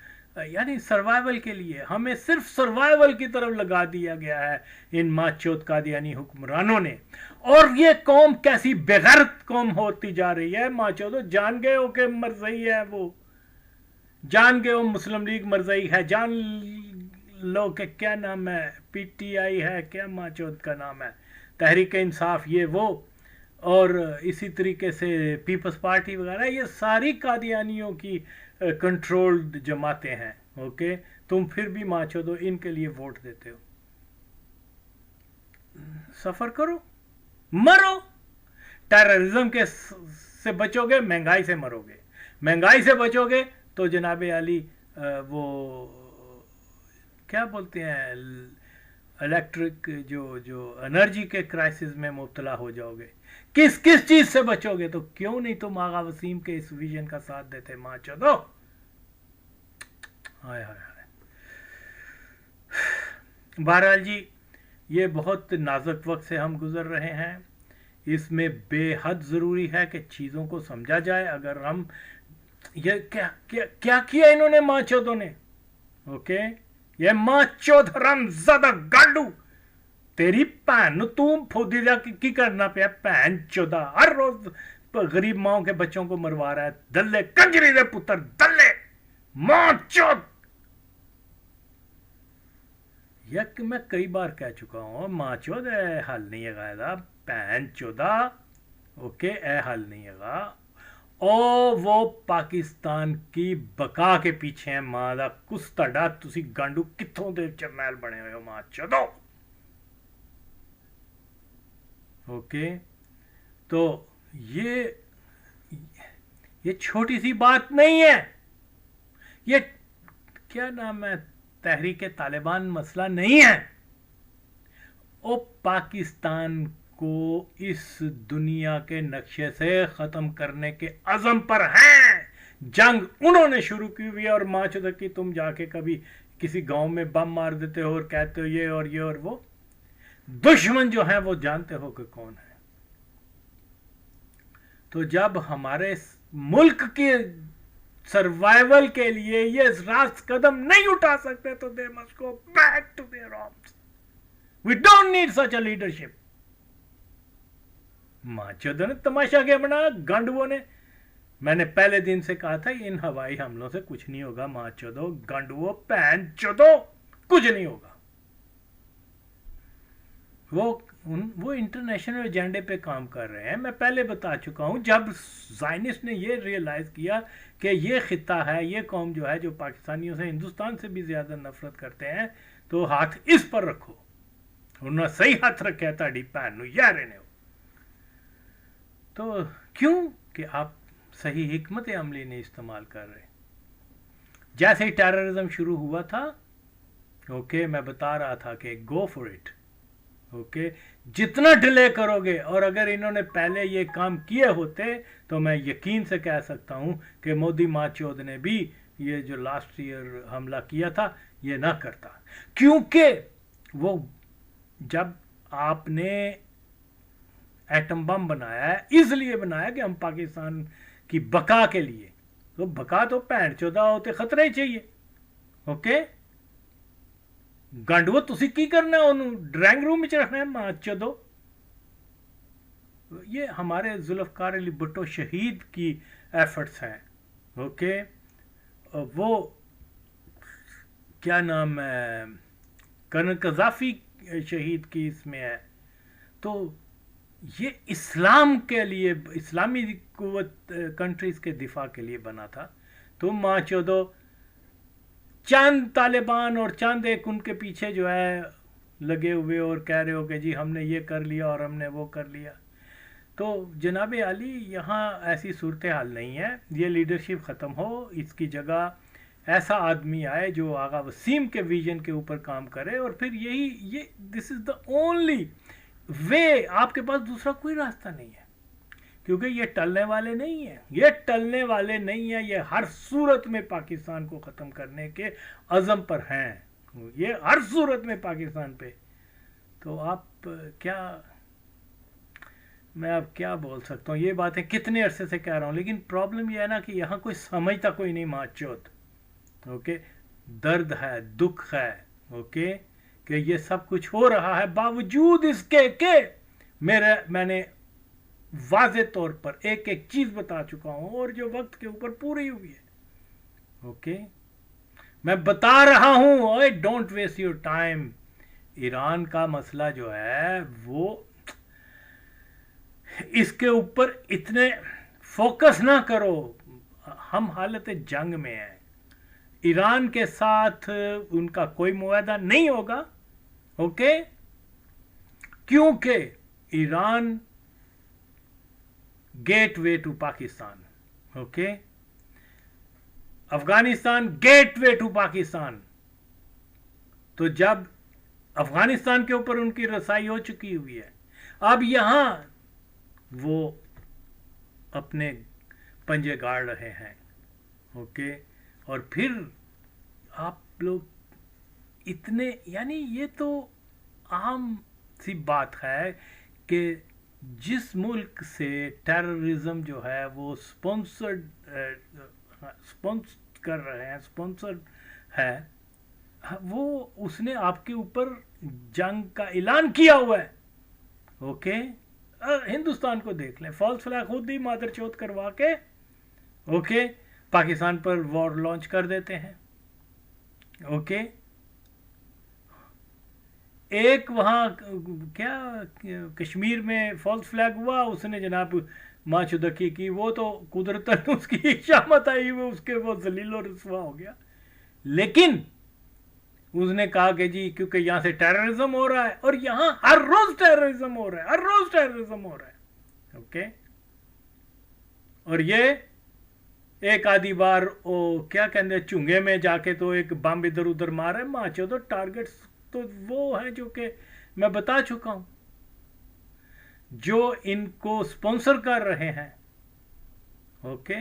यानी सर्वाइवल के लिए हमें सिर्फ सर्वाइवल की तरफ लगा दिया गया है इन माचोत कादियानी हुक्मरानों ने। और ये कौम कैसी बेगैरत कौम होती जा रही है। माचोदो जान गए हो कि मरज़ई है, वो जान गए हो मुस्लिम लीग मरज़ई है, जान लो कि क्या नाम है, पीटीआई है, क्या माचोद का नाम है, तहरीक इंसाफ, ये वो, और इसी तरीके से पीपल्स पार्टी वगैरह, ये सारी कादियानियों की कंट्रोल्ड जमातें हैं, ओके। तुम फिर भी माचोदो इनके लिए वोट देते हो। सफर करो, मरो, टेररिज्म के से बचोगे महंगाई से मरोगे, महंगाई से बचोगे तो जनाब आली वो क्या बोलते हैं इलेक्ट्रिक जो एनर्जी के क्राइसिस में मुब्तला हो जाओगे। किस किस चीज से बचोगे? तो क्यों नहीं तुम आगा वसीम के इस विजन का साथ देते माँ चौदो। हाय हाय हाय। बहरहाल जी ये बहुत नाजुक वक्त से हम गुजर रहे हैं, इसमें बेहद ज़रूरी है कि चीज़ों को समझा जाए। अगर हम ये क्या क्या क्या किया इन्होंने माँ चौदों ने, ओके, ये माँ चौध रमज़दा गांडू तेरी भैन तू फौदी दा की करना पिया भैन चौदा, हर रोज गरीब माओ के बच्चों को मरवा रहा है, दल्ले कंजरी दे पुत्र दल्ले माँ चौध। यक मैं कई बार कह चुका हूं माँ चौध हल नहीं है भैन चौदा, ओके ए हल नहीं है। ओ वो पाकिस्तान की बका के पीछे है मां दा कुछ तड़ा, तुसी गांडू कित्थों दे चरनैल बने हुए हो मां चौदो, ओके। तो ये छोटी सी बात नहीं है, ये क्या नाम है तहरीक तालिबान मसला नहीं है। ओ पाकिस्तान को इस दुनिया के नक्शे से खत्म करने के अज़म पर हैं। जंग उन्होंने शुरू की हुई है और माँ चौदह की तुम जाके कभी किसी गांव में बम मार देते हो और कहते हो ये और वो। दुश्मन जो है वो जानते हो कि कौन है। तो जब हमारे मुल्क के सर्वाइवल के लिए ये रास्त कदम नहीं उठा सकते तो they must go back to their arms. We don't need such a leadership. माँ चौदह ने तमाशा क्या बनाया गांडुओं ने। मैंने पहले दिन से कहा था इन हवाई हमलों से कुछ नहीं होगा माँ चौदो गांडुओ पैन चौदो, कुछ नहीं होगा। वो इंटरनेशनल एजेंडे पे काम कर रहे हैं। मैं पहले बता चुका हूं जब ज़ायनिस्ट ने ये रियलाइज किया कि ये खिता है, ये कौम जो है जो पाकिस्तानियों से हिंदुस्तान से भी ज्यादा नफरत करते हैं, तो हाथ इस पर रखो। उन्होंने सही हाथ रखा ताड़ी भैन नूं यारे ने। तो क्यों कि आप सही हिकमत अमली नहीं इस्तेमाल कर रहे। जैसे ही टेररिज्म शुरू हुआ था, ओके, मैं बता रहा था कि गो फॉर इट, ओके, जितना डिले करोगे। और अगर इन्होंने पहले ये काम किए होते तो मैं यकीन से कह सकता हूं कि मोदी माँ चौध ने भी ये जो लास्ट ईयर हमला किया था ये ना करता। क्योंकि वो जब आपने एटम बम बनाया है इसलिए बनाया कि हम पाकिस्तान की बका के लिए, तो बका तो भैन चौदा होते खतरे ही चाहिए, ओके। गांडुओ तुसी की करना है उन्होंने ड्राइंग रूम में रखना है मां चौदो। ये हमारे जुल्फकार अली भुट्टो शहीद की एफर्ट्स हैं, ओके। वो क्या नाम है कर्नल कज़ाफी शहीद की इसमें है। तो ये इस्लाम के लिए, इस्लामी कुव्वत कंट्रीज के दिफा के लिए बना था। तुम माँ चौदो चंद तालिबान और चंद एक उनके पीछे जो है लगे हुए और कह रहे हो कि जी हमने ये कर लिया और हमने वो कर लिया। तो जनाब आली यहाँ ऐसी सूरत हाल नहीं है। ये लीडरशिप ख़त्म हो, इसकी जगह ऐसा आदमी आए जो आगा वसीम के विजन के ऊपर काम करे। और फिर ये this is the only way, आपके पास दूसरा कोई रास्ता नहीं है, क्योंकि ये टलने वाले नहीं है, ये टलने वाले नहीं है। ये हर सूरत में पाकिस्तान को ख़त्म करने के अज़म पर हैं, ये हर सूरत में पाकिस्तान पे। तो आप क्या, मैं अब क्या बोल सकता हूँ, ये बातें कितने अरसे से कह रहा हूँ। लेकिन प्रॉब्लम ये है ना कि यहाँ कोई समझता कोई नहीं माँ चौथ, ओके। दर्द है, दुख है, ओके, कि ये सब कुछ हो रहा है बावजूद इसके के मैंने वाज़े तौर पर एक एक चीज बता चुका हूं और जो वक्त के ऊपर पूरी हुई है, ओके। मैं बता रहा हूं, ओए don't waste your time. Iran का मसला जो है वो, इसके ऊपर इतने फोकस ना करो। हम हालत जंग में हैं, ईरान के साथ उनका कोई मुआहदा नहीं होगा, ओके, क्योंकि Iran gateway to Pakistan, okay, Afghanistan gateway to Pakistan. तो जब अफगानिस्तान के ऊपर उनकी रसाई हो चुकी हुई है, अब यहां वो अपने पंजे गाड़ रहे हैं, ओके। और फिर आप लोग इतने, यानी ये तो आम सी बात है कि जिस मुल्क से टेररिज्म जो है वो स्पॉन्सर्ड कर रहे हैं, स्पॉन्सर्ड है, वो उसने आपके ऊपर जंग का ऐलान किया हुआ है, ओके। हिंदुस्तान को देख लें, फॉल्स फ्लैग खुद ही मादरचोद करवा के, ओके, पाकिस्तान पर वॉर लॉन्च कर देते हैं, ओके। एक वहां क्या कश्मीर में फॉल्स फ्लैग हुआ, उसने जनाब माँ चुदकी की, वो तो कुदरतन उसकी शामत आई, वो उसके वो जलील और रसवा हो गया। लेकिन उसने कहा कि जी क्योंकि यहां से टेररिज्म हो रहा है, और यहां हर रोज टेररिज्म हो रहा है, हर रोज टेररिज्म हो रहा है, ओके। और ये एक आधी बार वो क्या कहते हैं चुंगे में जाके तो एक बम इधर उधर मारा है, माचो तो टारगेट्स तो वो है जो कि मैं बता चुका हूं, जो इनको स्पॉन्सर कर रहे हैं, ओके।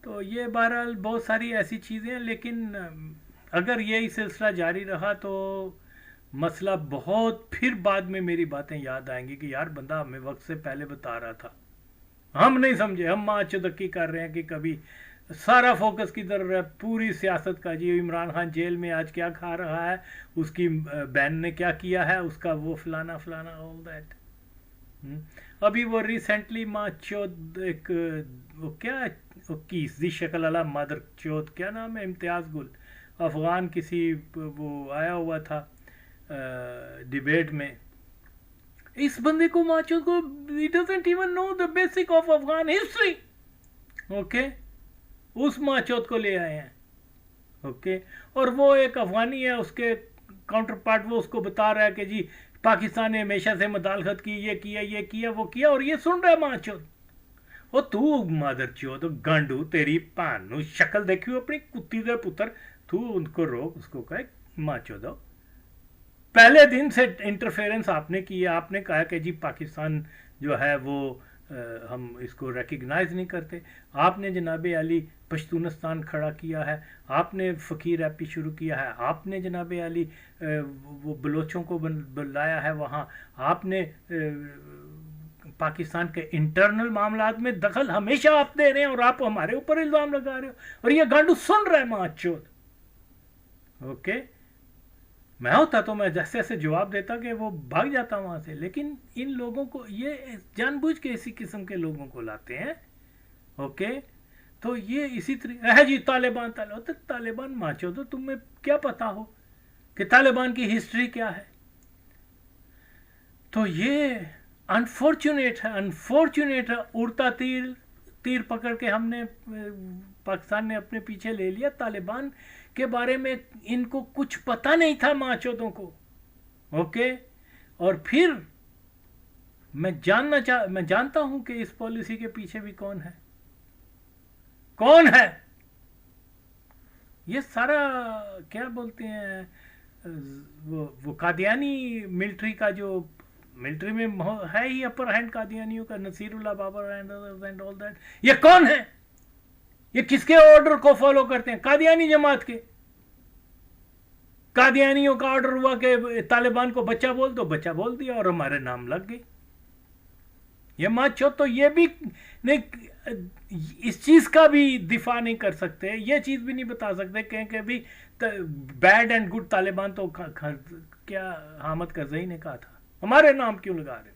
तो ये बहरहाल बहुत सारी ऐसी चीजें हैं, लेकिन अगर यही सिलसिला जारी रहा तो मसला बहुत, फिर बाद में मेरी बातें याद आएंगी कि यार बंदा हमें वक्त से पहले बता रहा था, हम नहीं समझे, हम माँ चुदक्की कर रहे हैं कि कभी सारा फोकस किधर है, पूरी सियासत का। जी इमरान खान जेल में आज क्या खा रहा है, उसकी बहन ने क्या किया है, उसका वो फलाना फलाना ऑल दैट। अभी वो रिसेंटली माँ चौध एक वो क्या वो कीसदी शक्ल वाला मदर चौथ, क्या नाम है, इम्तियाज गुल, अफगान किसी वो आया हुआ था डिबेट में, इस बंदे को माचो को he doesn't even know the basic of Afghan history, okay. उस माचोत को ले आए हैं, ओके। और वो एक अफगानी है, उसके काउंटर पार्ट वो उसको बता रहा है कि जी पाकिस्तान ने हमेशा से मुदाखलत की, ये किया ये किया वो किया, और ये सुन रहा है माचोत। ओ तू मदर चोद गांडू, तेरी भानू शक्ल देखी अपनी कुत्ती दे पुत्र, तू उनको रोक, उसको कहे माचो दो। पहले दिन से इंटरफेरेंस आपने किया, आपने कहा कि जी पाकिस्तान जो है वो हम इसको रिकग्नाइज नहीं करते, आपने जनाब अली पश्तूनिस्तान खड़ा किया है, आपने फ़कीर ऐपी शुरू किया है, आपने जनाब अली वो बलोचों को बुलाया है वहाँ, आपने पाकिस्तान के इंटरनल मामलात में दखल हमेशा आप दे रहे हैं, और आप हमारे ऊपर इल्ज़ाम लगा रहे हो, और ये गांडू सुन रहा है माचोद, ओके। मैं होता तो मैं जैसे ऐसे जवाब देता कि वो भाग जाता वहां से, लेकिन इन लोगों को ये जानबूझ के इसी किस्म के लोगों को लाते हैं, ओके। तो ये इसी तरीके है जी तालिबान तो तालिबान माचो, तो तुम्हें क्या पता हो कि तालिबान की हिस्ट्री क्या है। तो ये अनफॉर्चुनेट है, उड़ता तीर पकड़ के हमने पाकिस्तान ने अपने पीछे ले लिया। तालिबान के बारे में इनको कुछ पता नहीं था माचोदों को, ओके। और फिर मैं जानता हूं कि इस पॉलिसी के पीछे भी कौन है। ये सारा क्या बोलते हैं वो कादियानी मिलिट्री का, जो मिलिट्री में है ही अपर हैंड कादियानियों का, Naseerullah Babar and all that, ये कौन है, ये किसके ऑर्डर को फॉलो करते हैं? कादियानी जमात के। कादियानियों का ऑर्डर हुआ कि तालिबान को बच्चा बोल दो, बच्चा बोल दिया और हमारे नाम लग गई। ये माचो तो ये भी नहीं, इस चीज का भी दिफा नहीं कर सकते, ये चीज भी नहीं बता सकते कि भी बैड एंड गुड तालिबान तो क्या हामिद करज़ई ने कहा था, हमारे नाम क्यों लगा रहे हो।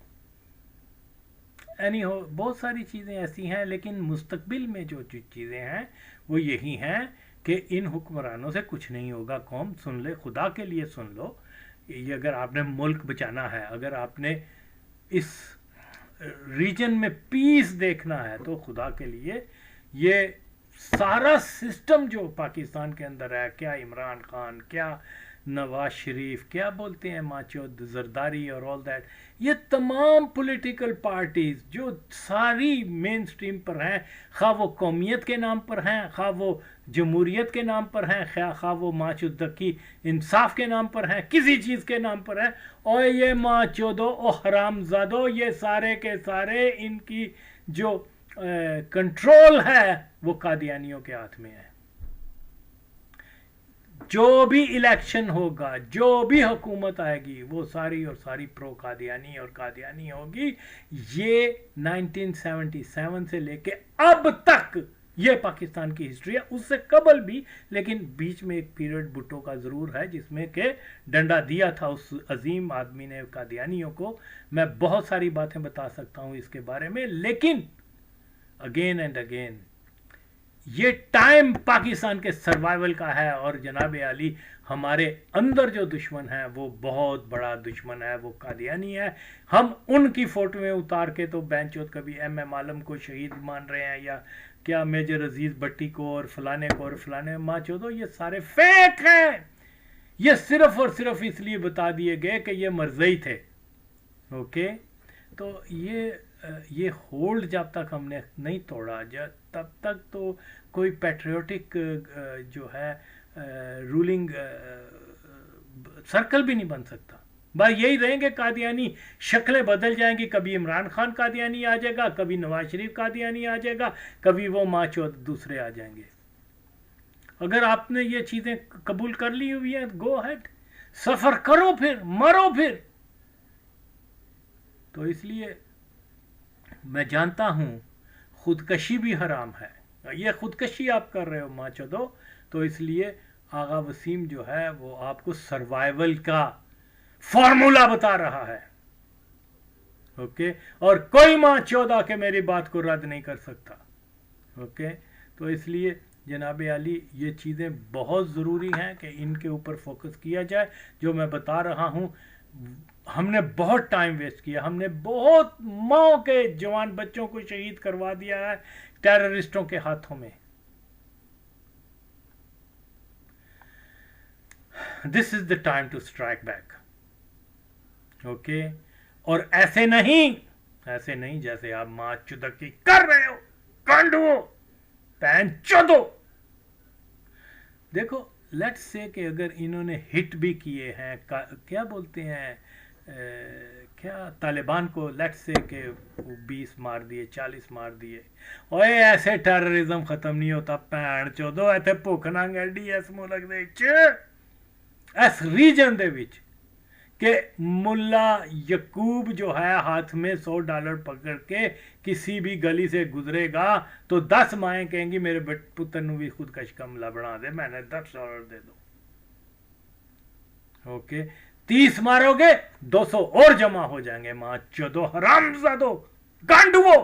एनीहो बहुत सारी चीज़ें ऐसी हैं, लेकिन मुस्तकबिल में जो चीज़ें हैं वो यही हैं कि इन हुक्मरानों से कुछ नहीं होगा। कौम सुन ले, खुदा के लिए सुन लो, ये अगर आपने मुल्क बचाना है, अगर आपने इस रीजन में पीस देखना है, तो खुदा के लिए ये सारा सिस्टम जो पाकिस्तान के अंदर है, क्या इमरान खान, क्या नवाज शरीफ, क्या बोलते हैं माचोद जरदारी और ऑल दैट, ये तमाम पॉलिटिकल पार्टीज जो सारी मेन स्ट्रीम पर हैं, खा वो कौमियत के नाम पर हैं, खा वो जमहूरियत के नाम पर हैं, खा वो माचोदकी इंसाफ के नाम पर हैं, किसी चीज़ के नाम पर हैं। और ये माचोदो ओ हरामजादो, ये सारे के सारे इनकी जो कंट्रोल है वो कादियानियों के हाथ में है। जो भी इलेक्शन होगा, जो भी हुकूमत आएगी, वो सारी और सारी प्रो कादियानी और कादियानी होगी। ये 1977 से लेके अब तक ये पाकिस्तान की हिस्ट्री है, उससे कबल भी, लेकिन बीच में एक पीरियड भुट्टो का ज़रूर है जिसमें के डंडा दिया था उस अजीम आदमी ने कादियानियों को। मैं बहुत सारी बातें बता सकता हूँ इसके बारे में, लेकिन अगेन एंड अगेन ये टाइम पाकिस्तान के सर्वाइवल का है। और जनाब अली, हमारे अंदर जो दुश्मन है वो बहुत बड़ा दुश्मन है, वो कादियानी है। हम उनकी फोटो में उतार के तो बेंचोत कभी MM आलम को शहीद मान रहे हैं, या क्या मेजर अजीज भट्टी को और फलाने को और फलाने माचोदो, ये सारे फेक हैं। ये सिर्फ और सिर्फ इसलिए बता दिए गए कि ये मरज़ई थे। ओके, तो ये होल्ड जब तक हमने नहीं तोड़ा, तब तक तो कोई पैट्रियोटिक जो है रूलिंग सर्कल भी नहीं बन सकता। बस यही रहेंगे कादियानी, शक्लें बदल जाएंगी, कभी इमरान खान कादियानी आ जाएगा, कभी नवाज शरीफ कादियानी आ जाएगा, कभी वो माचोद दूसरे आ जाएंगे। अगर आपने ये चीज़ें कबूल कर ली हुई हैं, गो अहेड, सफ़र करो, फिर मरो फिर। तो इसलिए मैं जानता हूँ खुदकशी भी हराम है, ये खुदकशी आप कर रहे हो माचोदो, तो इसलिए आगा वसीम जो है वो आपको सर्वाइवल का फॉर्मूला बता रहा है। ओके, और कोई माचोदा के मेरी बात को रद्द नहीं कर सकता। ओके, तो इसलिए जनाब अली ये चीज़ें बहुत ज़रूरी हैं कि इनके ऊपर फोकस किया जाए। जो मैं बता रहा हूँ, हमने बहुत टाइम वेस्ट किया, हमने बहुत माओ के जवान बच्चों को शहीद करवा दिया है टेररिस्टों के हाथों में। This is the time to strike back. Okay, और ऐसे नहीं जैसे आप मां चुदकी कर रहे हो, कांडो पैन चोदो। देखो, लेट्स से कि अगर इन्होंने हिट भी किए हैं, क्या बोलते हैं, क्या तालिबान को लेट्स से के 20 मार दिए, 40 मार दिए, और ऐसे टेररिज्म खत्म नहीं होता। पैन चोदो इतने भुख नंग एडी इस मुल्क दे इस रीजन दे विच कि मुल्ला यकूब जो है हाथ में $100 पकड़ के किसी भी गली से गुजरेगा तो 10 माएँ कहेंगी मेरे पुत्र भी खुदकश का हमला बना दे, मैंने $10 दे दो। ओके, 30 मारोगे 200 और जमा हो जाएंगे। मां चोदो हरामजादो गांडुओ।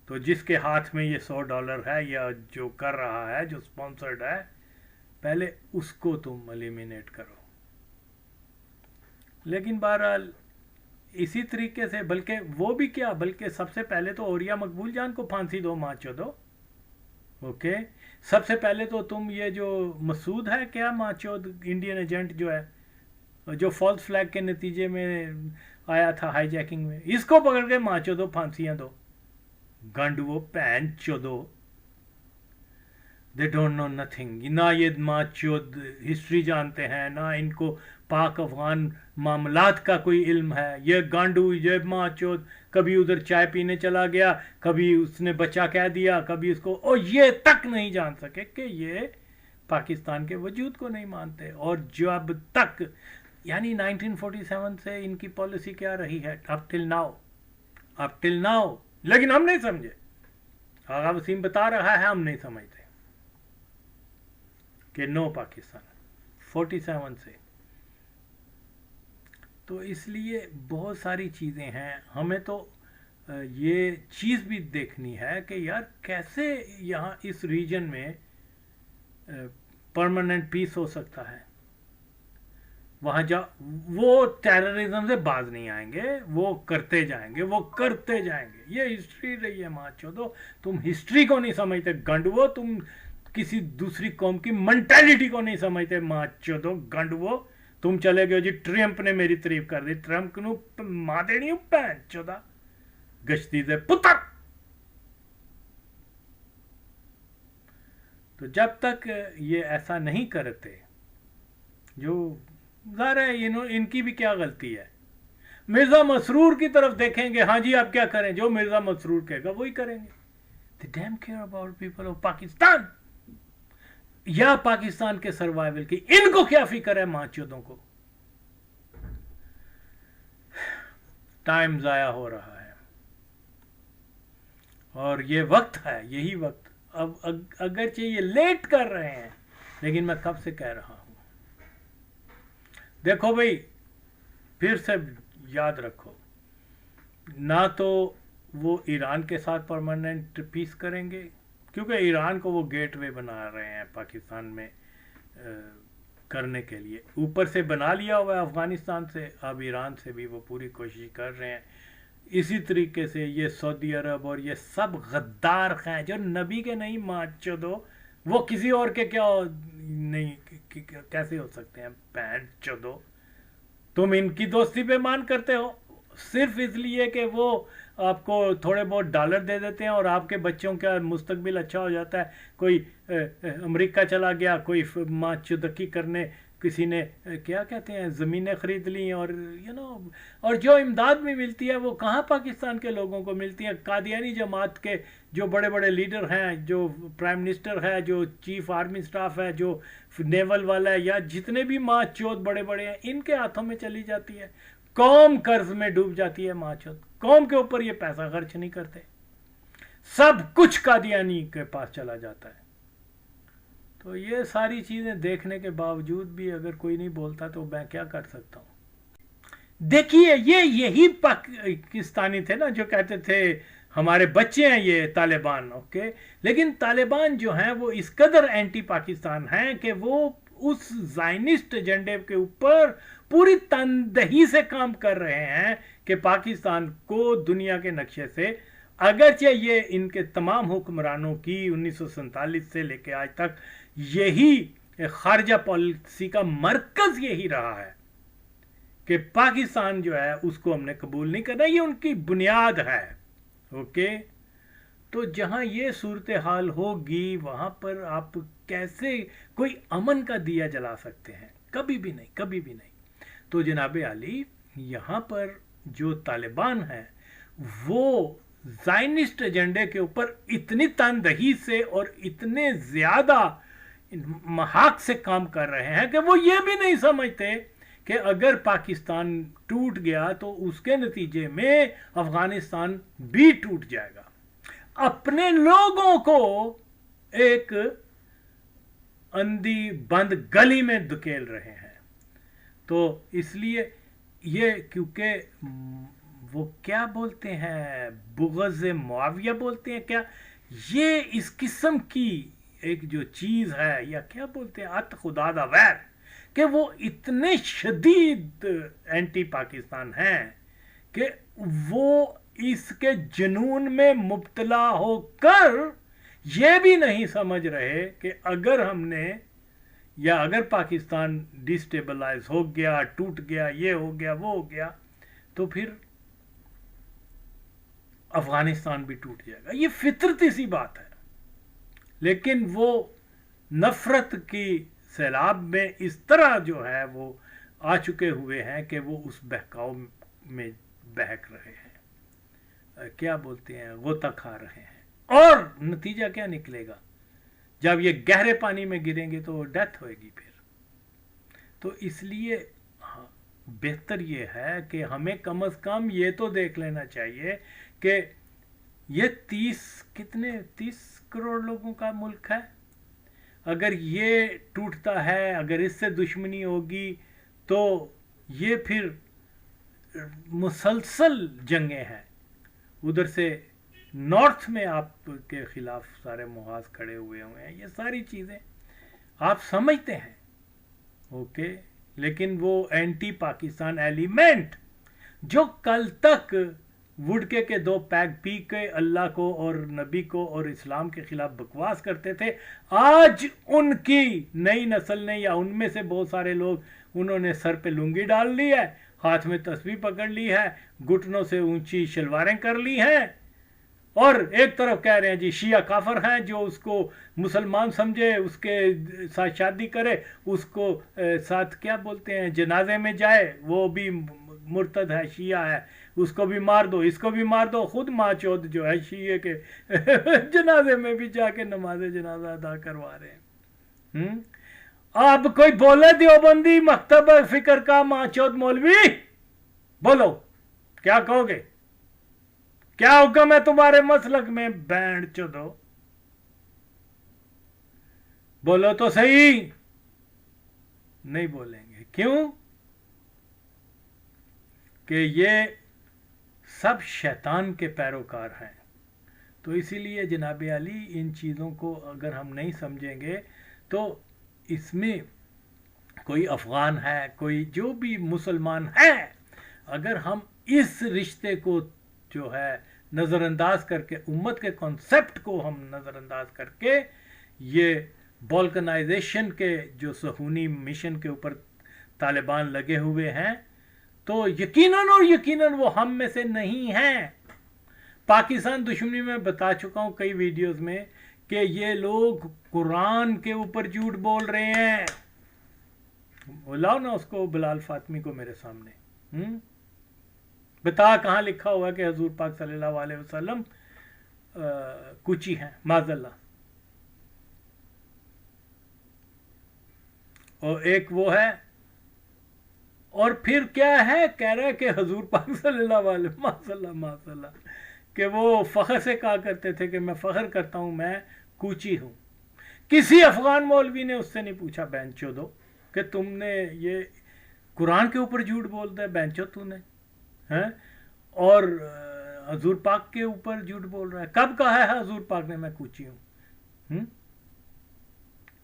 तो जिसके हाथ में ये $100 है या जो कर रहा है, जो स्पॉन्सर्ड है, पहले उसको तुम एलिमिनेट करो। लेकिन बहरहाल इसी तरीके से, बल्कि वो भी क्या, बल्कि सबसे पहले तो औरिया मकबूल जान को फांसी दो मां चोदो। ओके, सबसे पहले तो तुम ये जो मसूद है, क्या माचोद इंडियन एजेंट जो है, जो फॉल्स फ्लैग के नतीजे में आया था हाईजैकिंग में, इसको पकड़ के माचोदो फांसियां दो। गांडुओ पैन चोदो, दे डोंट नो नथिंग। ना ये माचोद हिस्ट्री जानते हैं, ना इनको पाक अफगान मामलात का कोई इल्म है। ये गांडू, ये माचोद कभी उधर चाय पीने चला गया, कभी उसने बच्चा कह दिया, कभी उसको, और ये तक नहीं जान सके कि ये पाकिस्तान के वजूद को नहीं मानते। और जब तक, यानी 1947 से इनकी पॉलिसी क्या रही है अप टिल नाउ, लेकिन हम नहीं समझे। आगा वसीम बता रहा है, हम नहीं समझते कि नो पाकिस्तान 47 से। तो इसलिए बहुत सारी चीज़ें हैं, हमें तो ये चीज़ भी देखनी है कि यार कैसे यहाँ इस रीजन में परमानेंट पीस हो सकता है। وہاں وہ ٹیررزم سے باز نہیں آئیں گے، وہ کرتے جائیں گے، وہ کرتے جائیں گے. یہ ہسٹری رہی ہے ماں چودو. تم ہسٹری کو نہیں سمجھتے گنڈوو، تم کسی دوسری قوم کی منٹیلٹی کو نہیں سمجھتے ماں چودو گنڈوو. تم چلے گئے جی ٹرمپ نے میری تعریف کر دی، ٹرمپ نو ماں دینی پہن چودا گشتی دے پتر. تو جب تک یہ ایسا نہیں کرتے، جو ظاہر ہے ان کی بھی کیا غلطی ہے. مرزا مسرور کی طرف دیکھیں گے، ہاں جی آپ کیا کریں، جو مرزا مسرور کہے گا وہی کریں گے. They damn care about people of Pakistan یا پاکستان کے سروائیول کی ان کو کیا فکر ہے ماں چودوں کو. ٹائم ضائع ہو رہا ہے اور یہ وقت ہے، یہی وقت. اب اگرچہ یہ لیٹ کر رہے ہیں لیکن میں کب سے کہہ رہا ہوں. دیکھو بھائی، پھر سے یاد رکھو، نہ تو وہ ایران کے ساتھ پرماننٹ پیس کریں گے، کیونکہ ایران کو وہ گیٹ وے بنا رہے ہیں پاکستان میں کرنے کے لیے. اوپر سے بنا لیا ہوا ہے افغانستان سے، اب ایران سے بھی وہ پوری کوشش کر رہے ہیں. اسی طریقے سے یہ سعودی عرب اور یہ سب غدار ہیں جو نبی کے نہیں ماں چودو، وہ کسی اور کے کیا نہیں کیسے ہو سکتے ہیں پینٹ چودو. تم ان کی دوستی پہ مان کرتے ہو صرف اس لیے کہ وہ آپ کو تھوڑے بہت ڈالر دے دیتے ہیں اور آپ کے بچوں کا مستقبل اچھا ہو جاتا ہے. کوئی امریکہ چلا گیا، کوئی ماں چودکی کرنے، کسی نے کیا کہتے ہیں زمینیں خرید لی، اور اور جو امداد بھی ملتی ہے وہ کہاں پاکستان کے لوگوں کو ملتی ہے. قادیانی جماعت کے جو بڑے بڑے لیڈر ہیں، جو پرائم منسٹر ہے، جو چیف آرمی سٹاف ہے، جو نیول والا ہے، یا جتنے بھی ماں چود بڑے بڑے ہیں، ان کے ہاتھوں میں چلی جاتی ہے. قوم قرض میں ڈوب جاتی ہے ماں چود. قوم کے اوپر یہ پیسہ خرچ نہیں کرتے، سب کچھ قادیانی کے پاس چلا جاتا ہے. تو یہ ساری چیزیں دیکھنے کے باوجود بھی اگر کوئی نہیں بولتا تو میں کیا کر سکتا ہوں. دیکھیے یہی پاکستانی تھے نا جو کہتے تھے ہمارے بچے ہیں یہ طالبان. اوکے، لیکن طالبان جو ہیں وہ اس قدر اینٹی پاکستان ہیں کہ وہ اس زائنسٹ ایجنڈے کے اوپر پوری تندہی سے کام کر رہے ہیں کہ پاکستان کو دنیا کے نقشے سے، اگرچہ یہ ان کے تمام حکمرانوں کی 1947 سے لے کے آج تک یہی خارجہ پالیسی کا مرکز یہی رہا ہے کہ پاکستان جو ہے اس کو ہم نے قبول نہیں کرنا، یہ ان کی بنیاد ہے. اوکے، تو جہاں یہ صورتحال ہوگی وہاں پر آپ کیسے کوئی امن کا دیا جلا سکتے ہیں؟ کبھی بھی نہیں، کبھی بھی نہیں. تو جناب عالی، یہاں پر جو طالبان ہیں وہ زائنسٹ ایجنڈے کے اوپر اتنی تندہی سے اور اتنے زیادہ محاق سے کام کر رہے ہیں کہ وہ یہ بھی نہیں سمجھتے کہ اگر پاکستان ٹوٹ گیا تو اس کے نتیجے میں افغانستان بھی ٹوٹ جائے گا. اپنے لوگوں کو ایک اندھی بند گلی میں دھکیل رہے ہیں. تو اس لیے یہ، کیونکہ وہ کیا بولتے ہیں، بغض معاویہ بولتے ہیں کیا، یہ اس قسم کی ایک جو چیز ہے، یا کیا بولتے ہیں، ات خدا دا ویر، کہ وہ اتنے شدید اینٹی پاکستان ہیں کہ وہ اس کے جنون میں مبتلا ہو کر یہ بھی نہیں سمجھ رہے کہ اگر ہم نے، یا اگر پاکستان ڈیسٹیبلائز ہو گیا، ٹوٹ گیا، یہ ہو گیا، وہ ہو گیا، تو پھر افغانستان بھی ٹوٹ جائے گا. یہ فطرتی سی بات ہے. لیکن وہ نفرت کی سیلاب میں اس طرح جو ہے وہ آ چکے ہوئے ہیں کہ وہ اس بہکاؤ میں بہک رہے ہیں، کیا بولتے ہیں، غوطہ کھا رہے ہیں. اور نتیجہ کیا نکلے گا؟ جب یہ گہرے پانی میں گریں گے تو ڈیتھ ہوئے گی پھر. تو اس لیے بہتر یہ ہے کہ ہمیں کم از کم یہ تو دیکھ لینا چاہیے کہ یہ 30 کروڑ لوگوں کا ملک ہے. اگر یہ ٹوٹتا ہے، اگر اس سے دشمنی ہوگی تو یہ پھر مسلسل جنگیں ہیں. ادھر سے نارتھ میں آپ کے خلاف سارے محاذ کھڑے ہوئے ہیں. یہ ساری چیزیں آپ سمجھتے ہیں. اوکے، लेकिन वो एंटी पाकिस्तान एलिमेंट जो कल तक वुडके के 2 पैग पी के अल्लाह को और नबी को और इस्लाम के खिलाफ बकवास करते थे, आज उनकी नई नस्ल ने या उनमें से बहुत सारे लोग, उन्होंने सर पे लुंगी डाल ली है, हाथ में तस्बीह पकड़ ली है, घुटनों से ऊंची शलवारें कर ली हैं, और एक तरफ कह रहे हैं जी शिया काफर हैं, जो उसको मुसलमान समझे उसके साथ शादी करे, उसको साथ क्या बोलते हैं जनाजे में जाए, वो भी मुर्तद है, शिया है, उसको भी मार दो, इसको भी मार दो, खुद माचोद जो है शिये के जनाजे में भी जाके नमाज जनाजा अदा करवा रहे हैं। अब कोई बोले देवबंदी मकतब फिक्र का माचोद मौलवी, बोलो क्या कहोगे, क्या हुक्म है तुम्हारे मसलक में, बैंड चोदो, बोलो तो सही। नहीं बोलेंगे, क्यों कि ये सब शैतान के पैरोकार हैं। तो इसीलिए जनाब अली इन चीज़ों को अगर हम नहीं समझेंगे तो इसमें कोई अफ़गान है, कोई जो भी मुसलमान है, अगर हम इस रिश्ते को जो है नज़रअंदाज करके, उम्मत के कॉन्सेप्ट को हम नज़रअंदाज करके, ये बॉल्कनाइजेशन के जो सहूनी मिशन के ऊपर तालिबान लगे हुए हैं, तो यकीनन और यकीनन वो हम में से नहीं हैं। पाकिस्तान दुश्मनी में बता चुका हूं कई वीडियोस में कि ये लोग कुरान के ऊपर झूठ बोल रहे हैं। बुलाओ ना उसको, बिलाल फातमी को मेरे सामने, बता कहाँ लिखा हुआ कि हजूर पाक सल्लल्लाहु अलैहि वसल्लम कुची हैं, माज़ल्लाह। और एक वो है, और फिर क्या है, कह रहा है कि हजूर पाक सल्लल्लाहु अलैहि माशाल्लाह माशाल्लाह कि वो फ़ख्र से कहा करते थे कि मैं फ़ख्र करता हूँ मैं कूची हूँ। किसी अफ़गान मौलवी ने उससे नहीं पूछा बैंचोदो कि तुमने ये कुरान के ऊपर झूठ बोलता है बैंचो तूने हैं, और हजूर पाक के ऊपर झूठ बोल रहा है। कब कहा है हजूर पाक ने मैं कूची हूँ?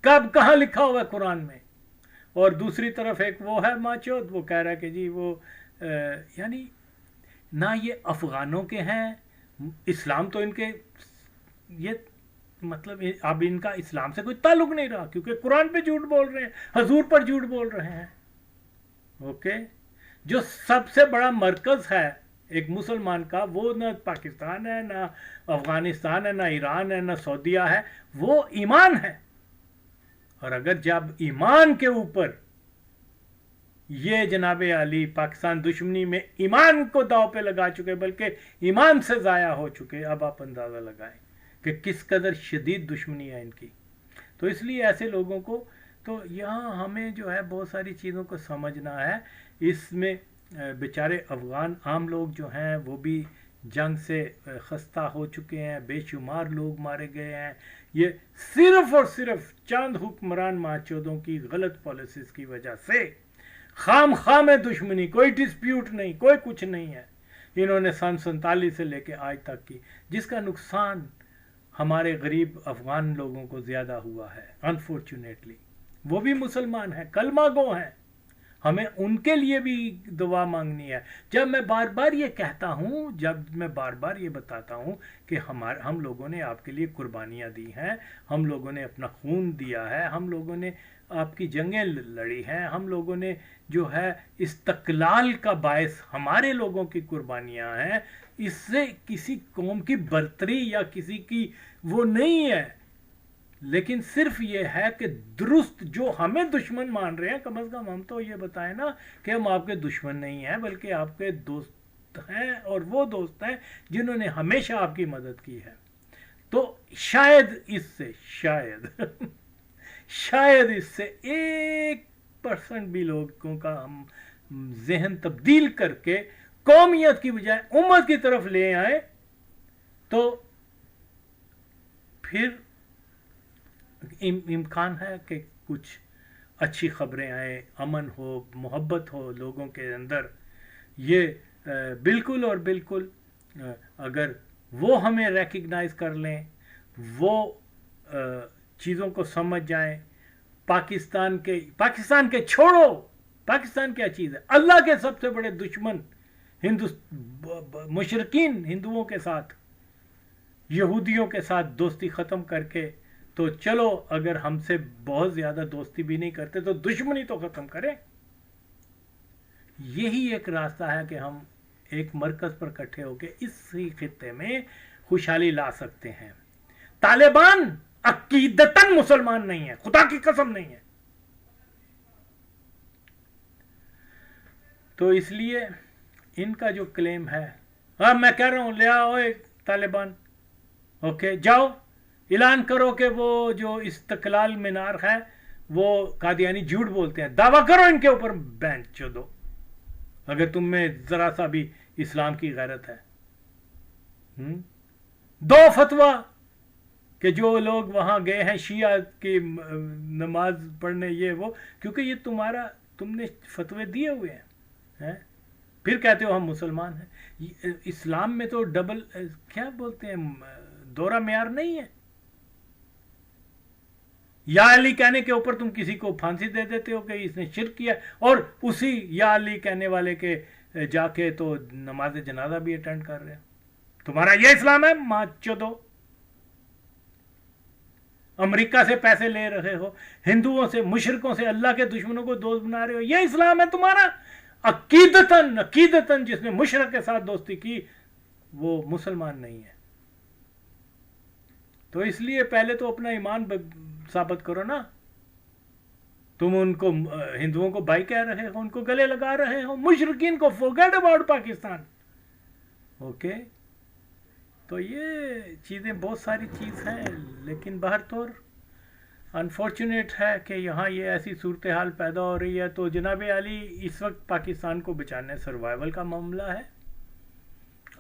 कब कहाँ लिखा हुआ है कुरान में? और दूसरी तरफ एक वो है माचोद, वो कह रहा है कि जी वो यानी ना ये अफ़गानों के हैं, इस्लाम तो इनके ये मतलब अब इनका इस्लाम से कोई ताल्लुक नहीं रहा, क्योंकि कुरान पे झूठ बोल रहे हैं, हजूर पर झूठ बोल रहे हैं। ओके, जो सबसे बड़ा मरकज़ है एक मुसलमान का, वो ना पाकिस्तान है, ना अफ़गानिस्तान है, ना ईरान है, ना सऊदीया है, वो ईमान है। और अगर जब ईमान के ऊपर ये जनाब अली पाकिस्तान दुश्मनी में ईमान को दाव पे लगा चुके, बल्कि ईमान से ज़ाया हो चुके, अब आप अंदाज़ा लगाएं कि किस कदर शदीद दुश्मनी है इनकी। तो इसलिए ऐसे लोगों को तो यहाँ हमें जो है बहुत सारी चीज़ों को समझना है। इसमें बेचारे अफ़गान आम लोग जो हैं वो भी जंग से खस्ता हो चुके हैं, बेशुमार लोग मारे गए हैं। ये सिर्फ़ और सिर्फ चंद हुक्मरान माचोदों की गलत पॉलिसीज़ की वजह से खाम खाम है दुश्मनी, कोई डिस्प्यूट नहीं, कोई कुछ नहीं है। इन्होंने सन 47 से लेके आज तक की, जिसका नुकसान हमारे गरीब अफ़गान लोगों को ज़्यादा हुआ है अनफॉर्चुनेटली। वो भी मुसलमान हैं, कलमा गो हैं, हमें उनके लिए भी दुआ मांगनी है। जब मैं बार बार ये कहता हूँ, जब मैं बार बार ये बताता हूँ कि हम लोगों ने आपके लिए कुर्बानियाँ दी हैं, हम लोगों ने अपना खून दिया है, हम लोगों ने आपकी जंगें लड़ी हैं, हम लोगों ने जो है इस्तक़लाल का बायस हमारे लोगों की कुर्बानियाँ हैं। इससे किसी कौम की बर्तरी या किसी की वो नहीं है, लेकिन सिर्फ ये है कि दुरुस्त जो हमें दुश्मन मान रहे हैं, कम अज़ कम हम तो ये बताएं ना कि हम आपके दुश्मन नहीं हैं, बल्कि आपके दोस्त हैं, और वो दोस्त हैं जिन्होंने हमेशा आपकी मदद की है। तो शायद इससे शायद इससे 1% भी लोगों का हम जहन तब्दील करके कौमियत की बजाय उम्मत की तरफ ले आए, तो फिर इम्कान है कि कुछ अच्छी खबरें आए, अमन हो, मोहब्बत हो लोगों के अंदर। ये बिल्कुल और बिल्कुल अगर वो हमें रेकग्नाइज कर लें, वो चीज़ों को समझ जाएं, पाकिस्तान के छोड़ो पाकिस्तान क्या चीज़ है? अल्लाह के सबसे बड़े दुश्मन मुशरिकीन हिंदुओं के साथ, यहूदियों के साथ दोस्ती ख़त्म करके, तो चलो अगर हमसे बहुत ज़्यादा दोस्ती भी नहीं करते तो दुश्मनी तो ख़त्म करें। यही एक रास्ता है कि हम एक मरकज़ पर इकट्ठे होकर इसी खित्ते में खुशहाली ला सकते हैं। तालिबान अकीदतन मुसलमान नहीं है, खुदा की कसम नहीं है। तो इसलिए इनका जो क्लेम है, हाँ मैं कह रहा हूं ले आओ तालिबान, ओके जाओ ऐलान करो कि वो जो इस्तकलाल मीनार है वो कादियानी झूठ बोलते हैं, दावा करो इनके ऊपर बैन दो अगर तुम में जरा सा भी इस्लाम की गैरत है। दो फतवा कि जो लोग वहां गए हैं शिया की नमाज पढ़ने ये वो, क्योंकि ये तुमने फतवे दिए हुए हैं, फिर कहते हो हम मुसलमान हैं। इस्लाम में तो डबल क्या बोलते हैं, दोहरा मेयार नहीं है। या अली कहने के ऊपर तुम किसी को फांसी दे देते हो कि इसने शिर्क किया, और उसी या अली कहने वाले के जाके तो नमाज जनाजा भी अटेंड कर रहे हो। तुम्हारा ये इस्लाम है? माचो दो। अमेरिका से पैसे ले रहे हो, हिंदुओं से, मुशरिकों से, अल्लाह के दुश्मनों को दोस्त बना रहे हो, ये इस्लाम है तुम्हारा? अकीदतन जिसने मुशरिक के साथ दोस्ती की वो मुसलमान नहीं है। तो इसलिए पहले तो अपना ईमान साबित करो ना। तुम उनको हिंदुओं को भाई कह रहे हो, उनको गले लगा रहे हो, मुशरिकीन को फॉरगेट अबाउट पाकिस्तान, ओके। तो ये चीज़ें बहुत सारी चीज़ हैं, लेकिन बहरतौर अनफॉर्चुनेट है कि यहाँ ये ऐसी सूरत हाल पैदा हो रही है। तो जनाब अली इस वक्त पाकिस्तान को बचाने सर्वाइवल का मामला है।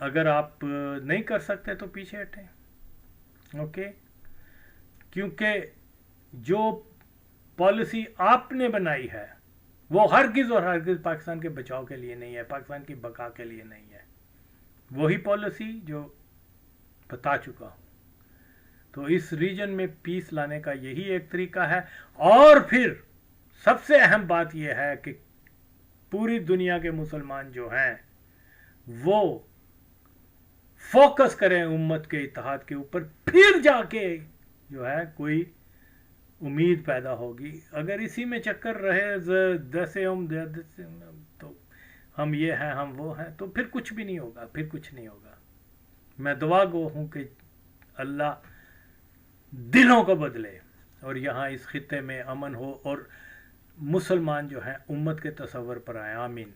अगर आप नहीं कर सकते तो पीछे हटें, ओके। क्योंकि जो पॉलिसी आपने बनाई है वो हरगिज़ और हरगिज़ पाकिस्तान के बचाव के लिए नहीं है, पाकिस्तान की बका के लिए नहीं है। वही पॉलिसी जो बता चुका हूँ। तो इस रीजन में पीस लाने का यही एक तरीका है। और फिर सबसे अहम बात यह है कि पूरी दुनिया के मुसलमान जो हैं वो फोकस करें उम्मत के इत्तेहाद के ऊपर, फिर जाके जो है कोई उम्मीद पैदा होगी। अगर इसी में चक्कर रहे जैसे तो हम ये हैं हम वो हैं, तो फिर कुछ भी नहीं होगा, फिर कुछ नहीं होगा। मैं दुआ गो हूँ कि अल्लाह दिलों को बदले और यहाँ इस खित्ते में अमन हो और मुसलमान जो हैं उम्मत के तसव्वुर पर आए। आमीन।